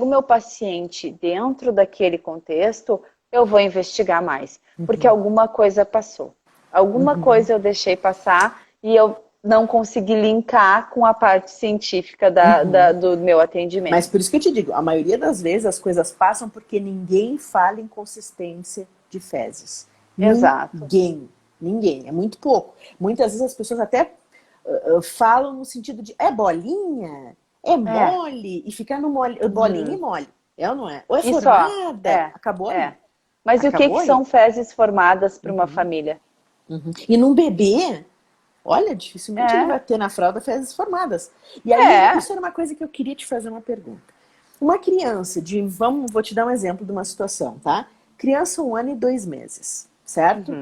meu paciente dentro daquele contexto, eu vou investigar mais, porque alguma coisa passou. Alguma coisa eu deixei passar e eu não consegui linkar com a parte científica do meu atendimento. Mas por isso que eu te digo, a maioria das vezes as coisas passam porque ninguém fala em consistência de fezes. Exato. Ninguém, é muito pouco. Muitas vezes as pessoas até falam no sentido de é bolinha, é mole, e ficar no mole, bolinha e mole. É ou não é? Ou é Isso, formada, acabou ali. Mas Acabou e o que são fezes formadas para uma família? E num bebê, olha, dificilmente ele vai ter na fralda fezes formadas. E aí, isso era uma coisa que eu queria te fazer uma pergunta. Uma criança vou te dar um exemplo de uma situação, tá? Criança 1 ano e 2 meses, certo?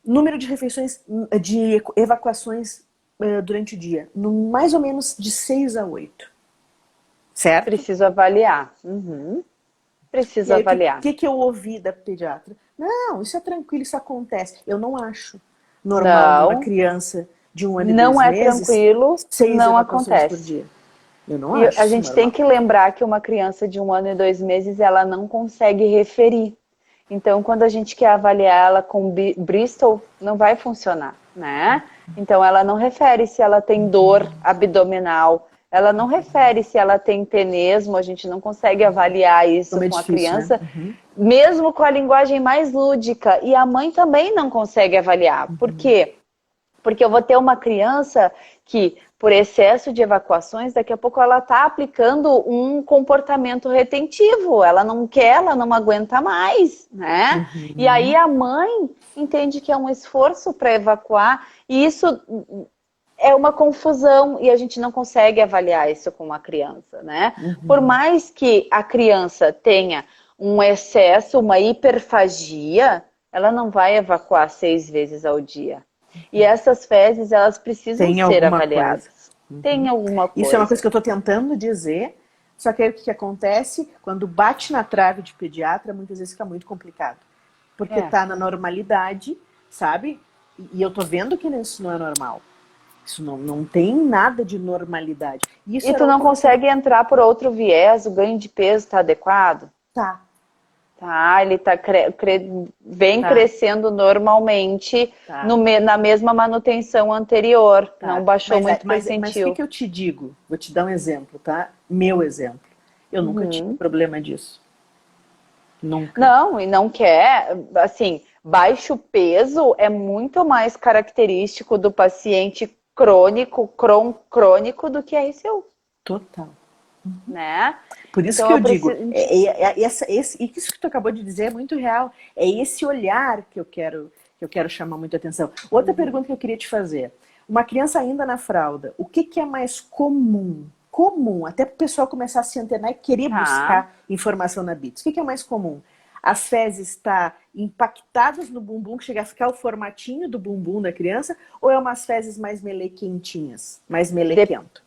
Número de refeições, de evacuações durante o dia, mais ou menos de 6 a 8. Certo? Preciso avaliar. Preciso avaliar. O que eu ouvi da pediatra? Não, isso é tranquilo, isso acontece. Eu não acho normal uma criança de 1 ano e 2 meses. Não é tranquilo, 6 não evacuações por acontece. dia. Eu não acho. E a gente normal. tem que lembrar que uma criança de 1 ano e 2 meses, ela não consegue referir. Então, quando a gente quer avaliar ela com Bristol, não vai funcionar, né? Então, ela não refere se ela tem dor abdominal, ela não refere se ela tem tenesmo, a gente não consegue avaliar isso com a criança, né? Mesmo com a linguagem mais lúdica. E a mãe também não consegue avaliar. Por quê? Porque eu vou ter uma criança que, por excesso de evacuações, daqui a pouco ela está aplicando um comportamento retentivo. Ela não quer, ela não aguenta mais, né? E aí a mãe entende que é um esforço para evacuar. E isso é uma confusão e a gente não consegue avaliar isso com uma criança, né? Por mais que a criança tenha um excesso, uma hiperfagia, ela não vai evacuar 6 vezes ao dia. E essas fezes, elas precisam ser avaliadas. Tem alguma coisa. Isso é uma coisa que eu estou tentando dizer, só que aí o que acontece? Quando bate na trave de pediatra, muitas vezes fica muito complicado. Porque está na normalidade, sabe? E eu estou vendo que isso não é normal. Isso não tem nada de normalidade. E tu não consegue entrar por outro viés, o ganho de peso está adequado? Tá. Tá, ele tá vem crescendo normalmente na mesma manutenção anterior. Não baixou muito percentil. Mas o que eu te digo? Vou te dar um exemplo, tá? Meu exemplo. Eu nunca tive problema disso. Nunca. Não, e não quer. Assim, baixo peso é muito mais característico do paciente crônico do que RCU. Total. Né? Por isso então, que eu digo, isso que tu acabou de dizer é muito real. É esse olhar que eu quero chamar muita atenção. Outra pergunta que eu queria te fazer. Uma criança ainda na fralda, o que é mais comum? Até para o pessoal começar a se antenar e querer buscar informação na BITS. O que é mais comum? As fezes estar impactadas no bumbum, que chega a ficar o formatinho do bumbum da criança, ou é umas fezes mais melequentinhas, mais melequento?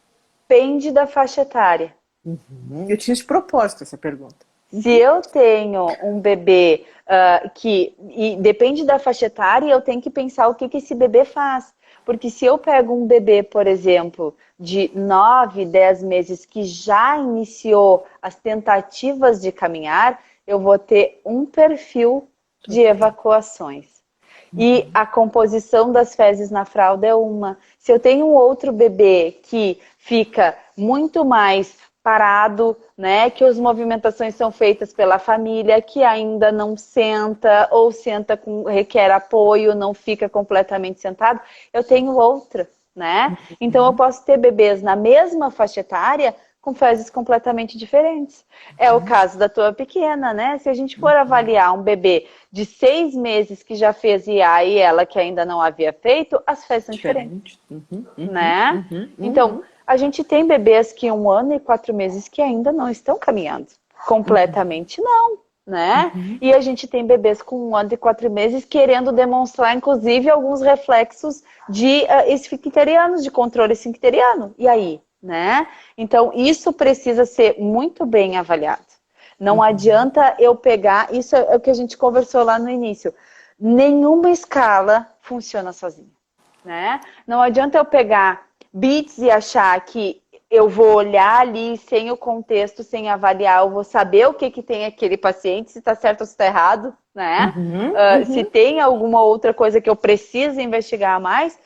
Depende da faixa etária. Eu tinha de propósito essa pergunta. Se eu tenho um bebê e depende da faixa etária, eu tenho que pensar o que esse bebê faz. Porque se eu pego um bebê, por exemplo, de 9, 10 meses que já iniciou as tentativas de caminhar, eu vou ter um perfil de evacuações. E a composição das fezes na fralda é uma. Se eu tenho um outro bebê que fica muito mais parado, né, que as movimentações são feitas pela família, que ainda não senta, ou senta requer apoio, não fica completamente sentado, eu tenho outra, né? Então eu posso ter bebês na mesma faixa etária com fezes completamente diferentes. É o caso da tua pequena, né? Se a gente for avaliar um bebê de 6 meses que já fez IA e ela que ainda não havia feito, as fezes são diferentes. Né? Então, a gente tem bebês que 1 ano e 4 meses que ainda não estão caminhando. Completamente não, né? E a gente tem bebês com 1 ano e 4 meses querendo demonstrar, inclusive, alguns reflexos de esfincterianos, de controle esfincteriano. E aí, né? Então, isso precisa ser muito bem avaliado. Não adianta eu pegar, isso é o que a gente conversou lá no início, nenhuma escala funciona sozinha, né? Não adianta eu pegar bits e achar que eu vou olhar ali sem o contexto, sem avaliar, eu vou saber o que tem aquele paciente, se está certo ou se está errado, né? Se tem alguma outra coisa que eu preciso investigar mais,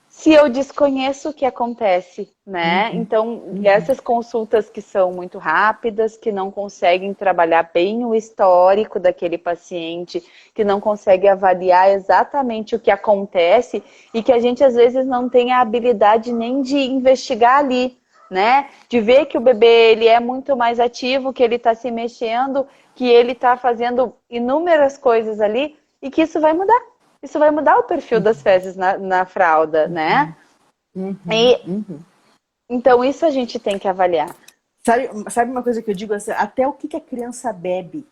se eu desconheço o que acontece, né? Então, essas consultas que são muito rápidas, que não conseguem trabalhar bem o histórico daquele paciente, que não conseguem avaliar exatamente o que acontece e que a gente, às vezes, não tem a habilidade nem de investigar ali, né? De ver que o bebê ele é muito mais ativo, que ele está se mexendo, que ele está fazendo inúmeras coisas ali e que isso vai mudar. Isso vai mudar o perfil das fezes na fralda, né? Então, isso a gente tem que avaliar. Sabe uma coisa que eu digo? Assim, até o que a criança bebe.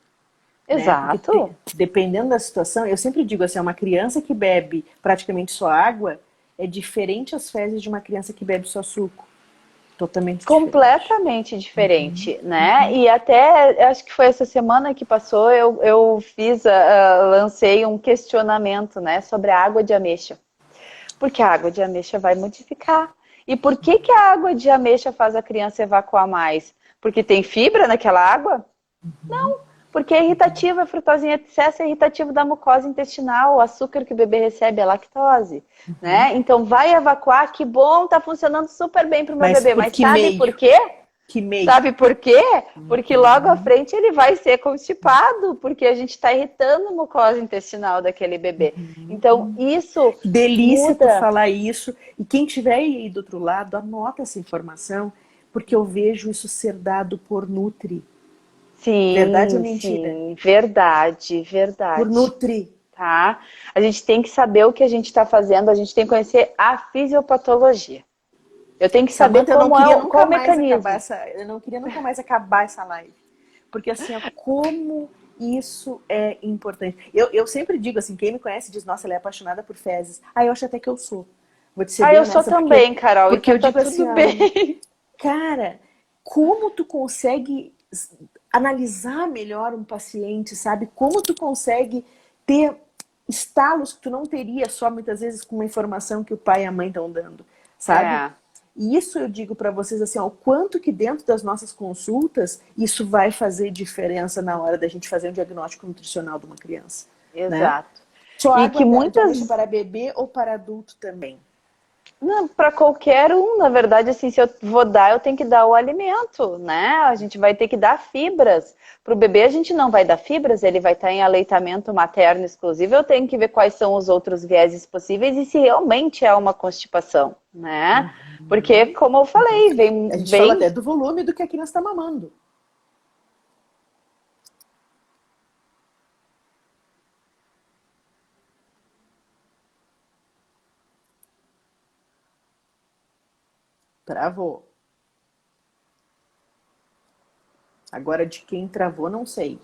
Exato. Né? Dependendo da situação, eu sempre digo assim, uma criança que bebe praticamente só água é diferente as fezes de uma criança que bebe só suco. Totalmente completamente diferente, né? E até, acho que foi essa semana que passou, eu lancei um questionamento, né, sobre a água de ameixa. Porque a água de ameixa vai modificar. E por que a água de ameixa faz a criança evacuar mais? Porque tem fibra naquela água? Não. Porque é irritativo, a frutose em excesso é irritativo da mucosa intestinal, o açúcar que o bebê recebe é lactose, né? Então vai evacuar, que bom, tá funcionando super bem para o meu bebê, mas sabe por quê? Sabe por quê? Porque logo à frente ele vai ser constipado, porque a gente está irritando a mucosa intestinal daquele bebê. Então isso que delícia muda. tu falar isso. E quem estiver aí do outro lado, anota essa informação, porque eu vejo isso ser dado por Nutri. Sim, verdade ou mentira? Sim, verdade. Por Nutri. Tá? A gente tem que saber o que a gente está fazendo, a gente tem que conhecer a fisiopatologia. Eu tenho que saber qual o mecanismo. Eu não queria nunca mais acabar essa live. Porque assim, como isso é importante. Eu sempre digo assim, quem me conhece diz, nossa, ela é apaixonada por fezes. Eu acho até que eu sou. Vou te ser bem eu sou também, Carol. Porque eu tá digo tudo assim, bem. Cara, como tu consegue analisar melhor um paciente, sabe? Como tu consegue ter estalos que tu não teria só muitas vezes com uma informação que o pai e a mãe estão dando, sabe? E isso eu digo para vocês assim, o quanto que dentro das nossas consultas isso vai fazer diferença na hora da gente fazer um diagnóstico nutricional de uma criança. Exato. Né? Só água de ameixa para bebê ou para adulto também? Para qualquer um, na verdade, assim, se eu vou dar, eu tenho que dar o alimento, né? A gente vai ter que dar fibras. Para o bebê, a gente não vai dar fibras, ele vai estar em aleitamento materno exclusivo. Eu tenho que ver quais são os outros vieses possíveis e se realmente é uma constipação, né? Porque, como eu falei, A gente fala até do volume do que a criança está mamando. Travou. Agora de quem travou, não sei.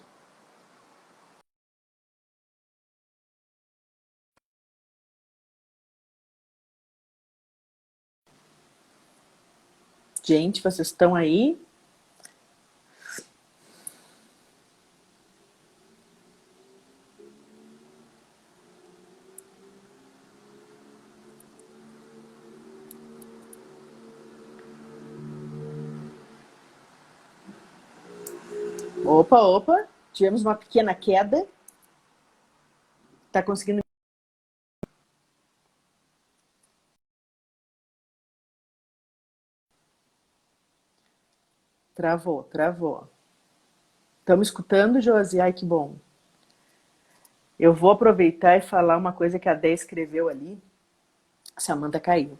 Gente, vocês estão aí? Opa, tivemos uma pequena queda. Tá conseguindo? Travou. Estamos escutando, Josi? Ai, que bom. Eu vou aproveitar e falar uma coisa que a Dé escreveu ali. Samanta caiu.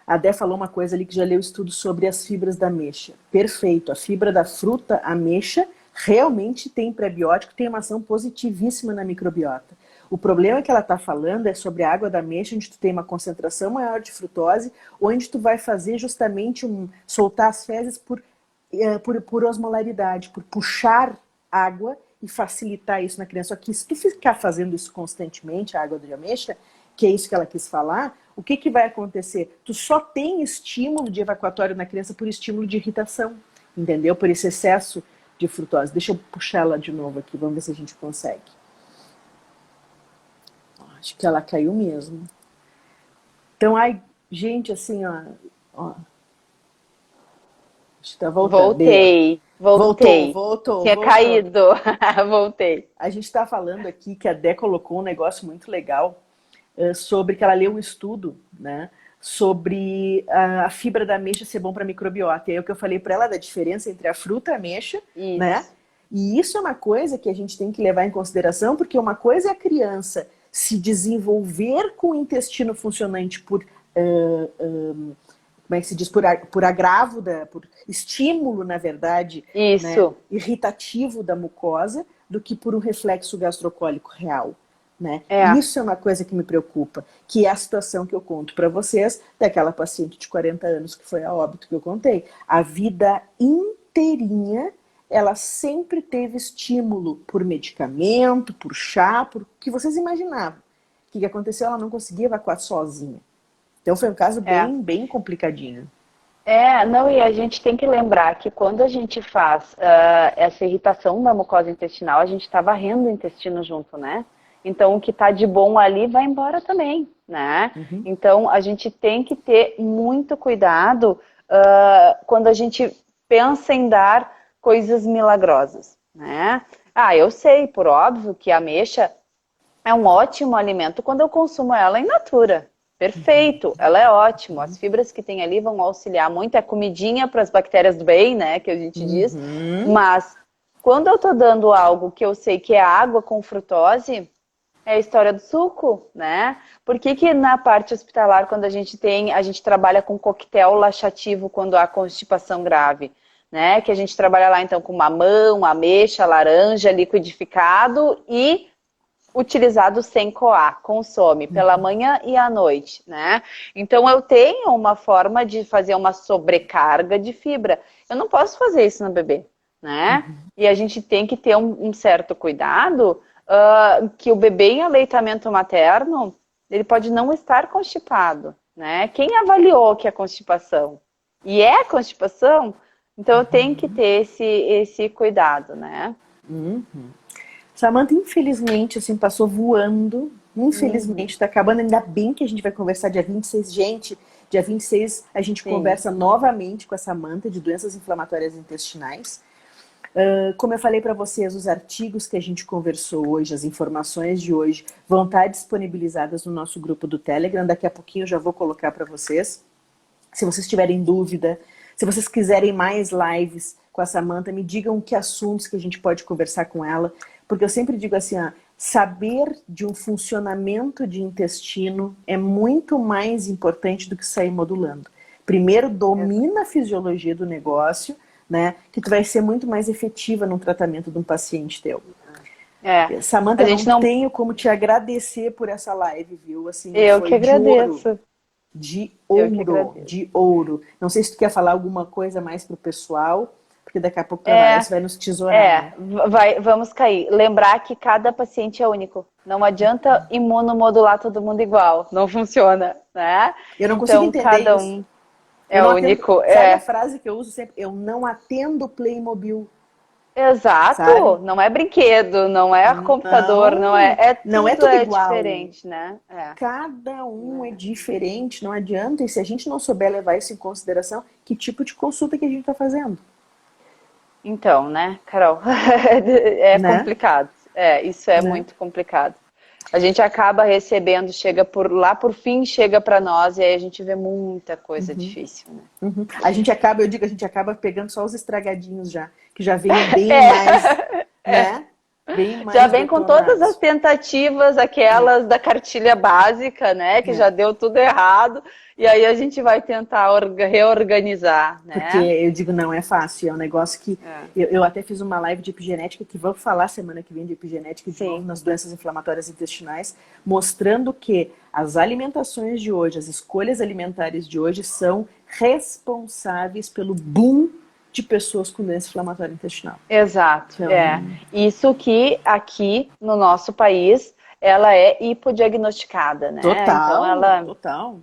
A Dé falou uma coisa ali que já leu estudo sobre as fibras da ameixa. Perfeito. A fibra da fruta ameixa realmente tem prebiótico, tem uma ação positivíssima na microbiota. O problema que ela está falando é sobre a água da ameixa, onde tu tem uma concentração maior de frutose, onde tu vai fazer justamente soltar as fezes por osmolaridade, por puxar água e facilitar isso na criança. Só que se tu ficar fazendo isso constantemente, a água de ameixa, que é isso que ela quis falar, o que vai acontecer? Tu só tem estímulo de evacuatório na criança por estímulo de irritação, entendeu? Por esse excesso de frutose. Deixa eu puxar ela de novo aqui, vamos ver se a gente consegue. Acho que ela caiu mesmo. Então, ai, gente, assim, ó. Acho que tá voltando. Voltou. Tinha caído. Voltei. A gente está falando aqui que a Dé colocou um negócio muito legal sobre que ela leu um estudo, né? Sobre a fibra da ameixa ser bom para microbiota. E aí o que eu falei para ela da diferença entre a fruta e a ameixa, né? E isso é uma coisa que a gente tem que levar em consideração, porque uma coisa é a criança se desenvolver com o intestino funcionante por como é que se diz, por agravo, por estímulo, na verdade, né, irritativo da mucosa, do que por um reflexo gastrocólico real. Né? Isso é uma coisa que me preocupa, que é a situação que eu conto para vocês daquela paciente de 40 anos que foi a óbito que eu contei. A vida inteirinha, ela sempre teve estímulo por medicamento, por chá, por o que vocês imaginavam. O que aconteceu? Ela não conseguia evacuar sozinha. Então foi um caso bem complicadinho. Não, e a gente tem que lembrar que quando a gente faz essa irritação da mucosa intestinal, a gente está varrendo o intestino junto, né? Então o que está de bom ali vai embora também, né? Então a gente tem que ter muito cuidado quando a gente pensa em dar coisas milagrosas, né? Eu sei, por óbvio, que a ameixa é um ótimo alimento quando eu consumo ela in natura. Perfeito, ela é ótima. As fibras que tem ali vão auxiliar muito. É comidinha para as bactérias do bem, né? Que a gente diz. Mas quando eu tô dando algo que eu sei que é água com frutose, é a história do suco, né? Por que na parte hospitalar, quando a gente trabalha com coquetel laxativo quando há constipação grave, né? Que a gente trabalha lá então com mamão, ameixa, laranja, liquidificado e utilizado sem coar, consome pela manhã e à noite, né? Então eu tenho uma forma de fazer uma sobrecarga de fibra. Eu não posso fazer isso no bebê, né? E a gente tem que ter um certo cuidado que o bebê em aleitamento materno, ele pode não estar constipado, né? Quem avaliou que é constipação? E é constipação? Então eu tenho que ter esse cuidado, né? Samantha, infelizmente, assim, passou voando. Infelizmente, tá acabando. Ainda bem que a gente vai conversar dia 26. Gente, dia 26 a gente conversa novamente com a Samantha de doenças inflamatórias intestinais. Como eu falei para vocês, os artigos que a gente conversou hoje, as informações de hoje, vão estar disponibilizadas no nosso grupo do Telegram. Daqui a pouquinho eu já vou colocar para vocês. Se vocês tiverem dúvida, se vocês quiserem mais lives com a Samantha, me digam que assuntos que a gente pode conversar com ela. Porque eu sempre digo assim, saber de um funcionamento de intestino é muito mais importante do que sair modulando. Primeiro, domina a fisiologia do negócio, né? Que tu vai ser muito mais efetiva no tratamento de um paciente teu. Samantha, eu não tenho como te agradecer por essa live, viu? Assim, eu que agradeço. De ouro. Não sei se tu quer falar alguma coisa mais pro pessoal, porque daqui a pouco vai nos tesourar. Vamos cair. Lembrar que cada paciente é único. Não adianta imunomodular todo mundo igual. Não funciona, né? Eu não consigo entender cada isso. Um é único. Sabe a frase que eu uso sempre? Eu não atendo Playmobil. Exato. Sabe? Não é brinquedo, não é computador, não é tudo igual. Diferente, né? Cada um é diferente, não adianta. E se a gente não souber levar isso em consideração, que tipo de consulta que a gente está fazendo? Então, né, Carol? Complicado. Isso é muito complicado. A gente acaba recebendo, por fim, chega para nós e aí a gente vê muita coisa difícil, né? A gente acaba pegando só os estragadinhos já, que já vem bem mais, né? bem mais Já vem com todas as detonados. tentativas, aquelas da cartilha básica, né? Que já deu tudo errado. E aí a gente vai tentar reorganizar, Porque né? eu digo, não é fácil, é um negócio que... É. Eu até fiz uma live de epigenética, que vou falar semana que vem de epigenética de novo Sim, nas doenças inflamatórias intestinais, mostrando que as alimentações de hoje, as escolhas alimentares de hoje são responsáveis pelo boom de pessoas com doença inflamatória intestinal. exato. Então, É. Isso que aqui no nosso país ela é hipodiagnosticada, né? Então total, ela, total,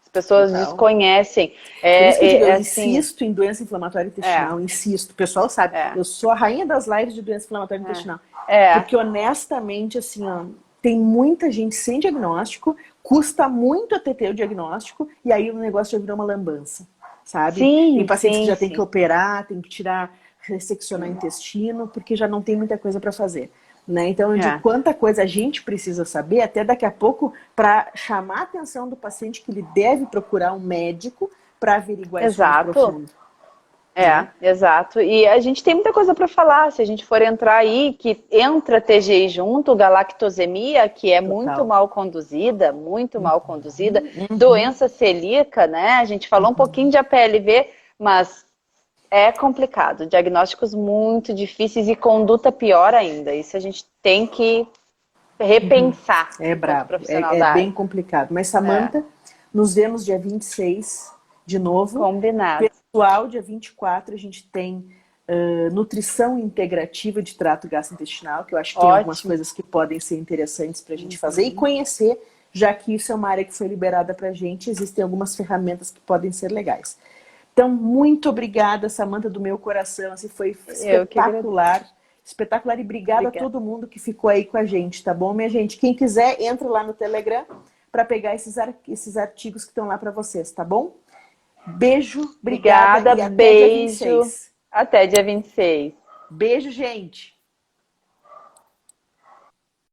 as pessoas total. desconhecem. Por isso que eu digo, eu Assim, insisto em doença inflamatória é, intestinal, insisto. O pessoal sabe, é, eu sou a rainha das lives de doença inflamatória intestinal. é, Porque honestamente, assim, ó, tem muita gente sem diagnóstico, custa muito até ter o diagnóstico, e aí o negócio já virou uma lambança, sabe? Tem sim, pacientes que sim, já tem que sim. operar, tem que tirar, resseccionar intestino, porque já não tem muita coisa para fazer. Né? Então, eu digo É, quanta coisa a gente precisa saber, até daqui a pouco, para chamar a atenção do paciente que ele deve procurar um médico para averiguar isso mais exato. profundo. É, Né? exato. E a gente tem muita coisa para falar. Se a gente for entrar aí, que entra TGI junto, galactosemia, que é Total. muito mal conduzida, Uhum. doença celíaca, né? A gente falou um pouquinho de APLV, mas é complicado. Diagnósticos muito difíceis e conduta pior ainda. Isso a gente tem que repensar É enquanto brabo, profissional é da bem área. complicado. Mas, É, Samantha, nos vemos dia 26 de novo. combinado. Pessoal, dia 24 a gente tem nutrição integrativa de trato gastrointestinal, que eu acho que tem algumas Ótimo. coisas que podem ser interessantes para a gente fazer e conhecer, já que isso é uma área que foi liberada para a gente, existem algumas ferramentas que podem ser legais. Então, muito obrigada, Samantha, do meu coração, assim, foi Eu que agradeço. espetacular, espetacular, e obrigada a Obrigada. todo mundo que ficou aí com a gente, tá bom, minha gente? Quem quiser, entra lá no Telegram para pegar esses artigos que estão lá para vocês, tá bom? Beijo, obrigada Obrigada, e até dia beijo. 26. Até dia 26. Beijo, gente!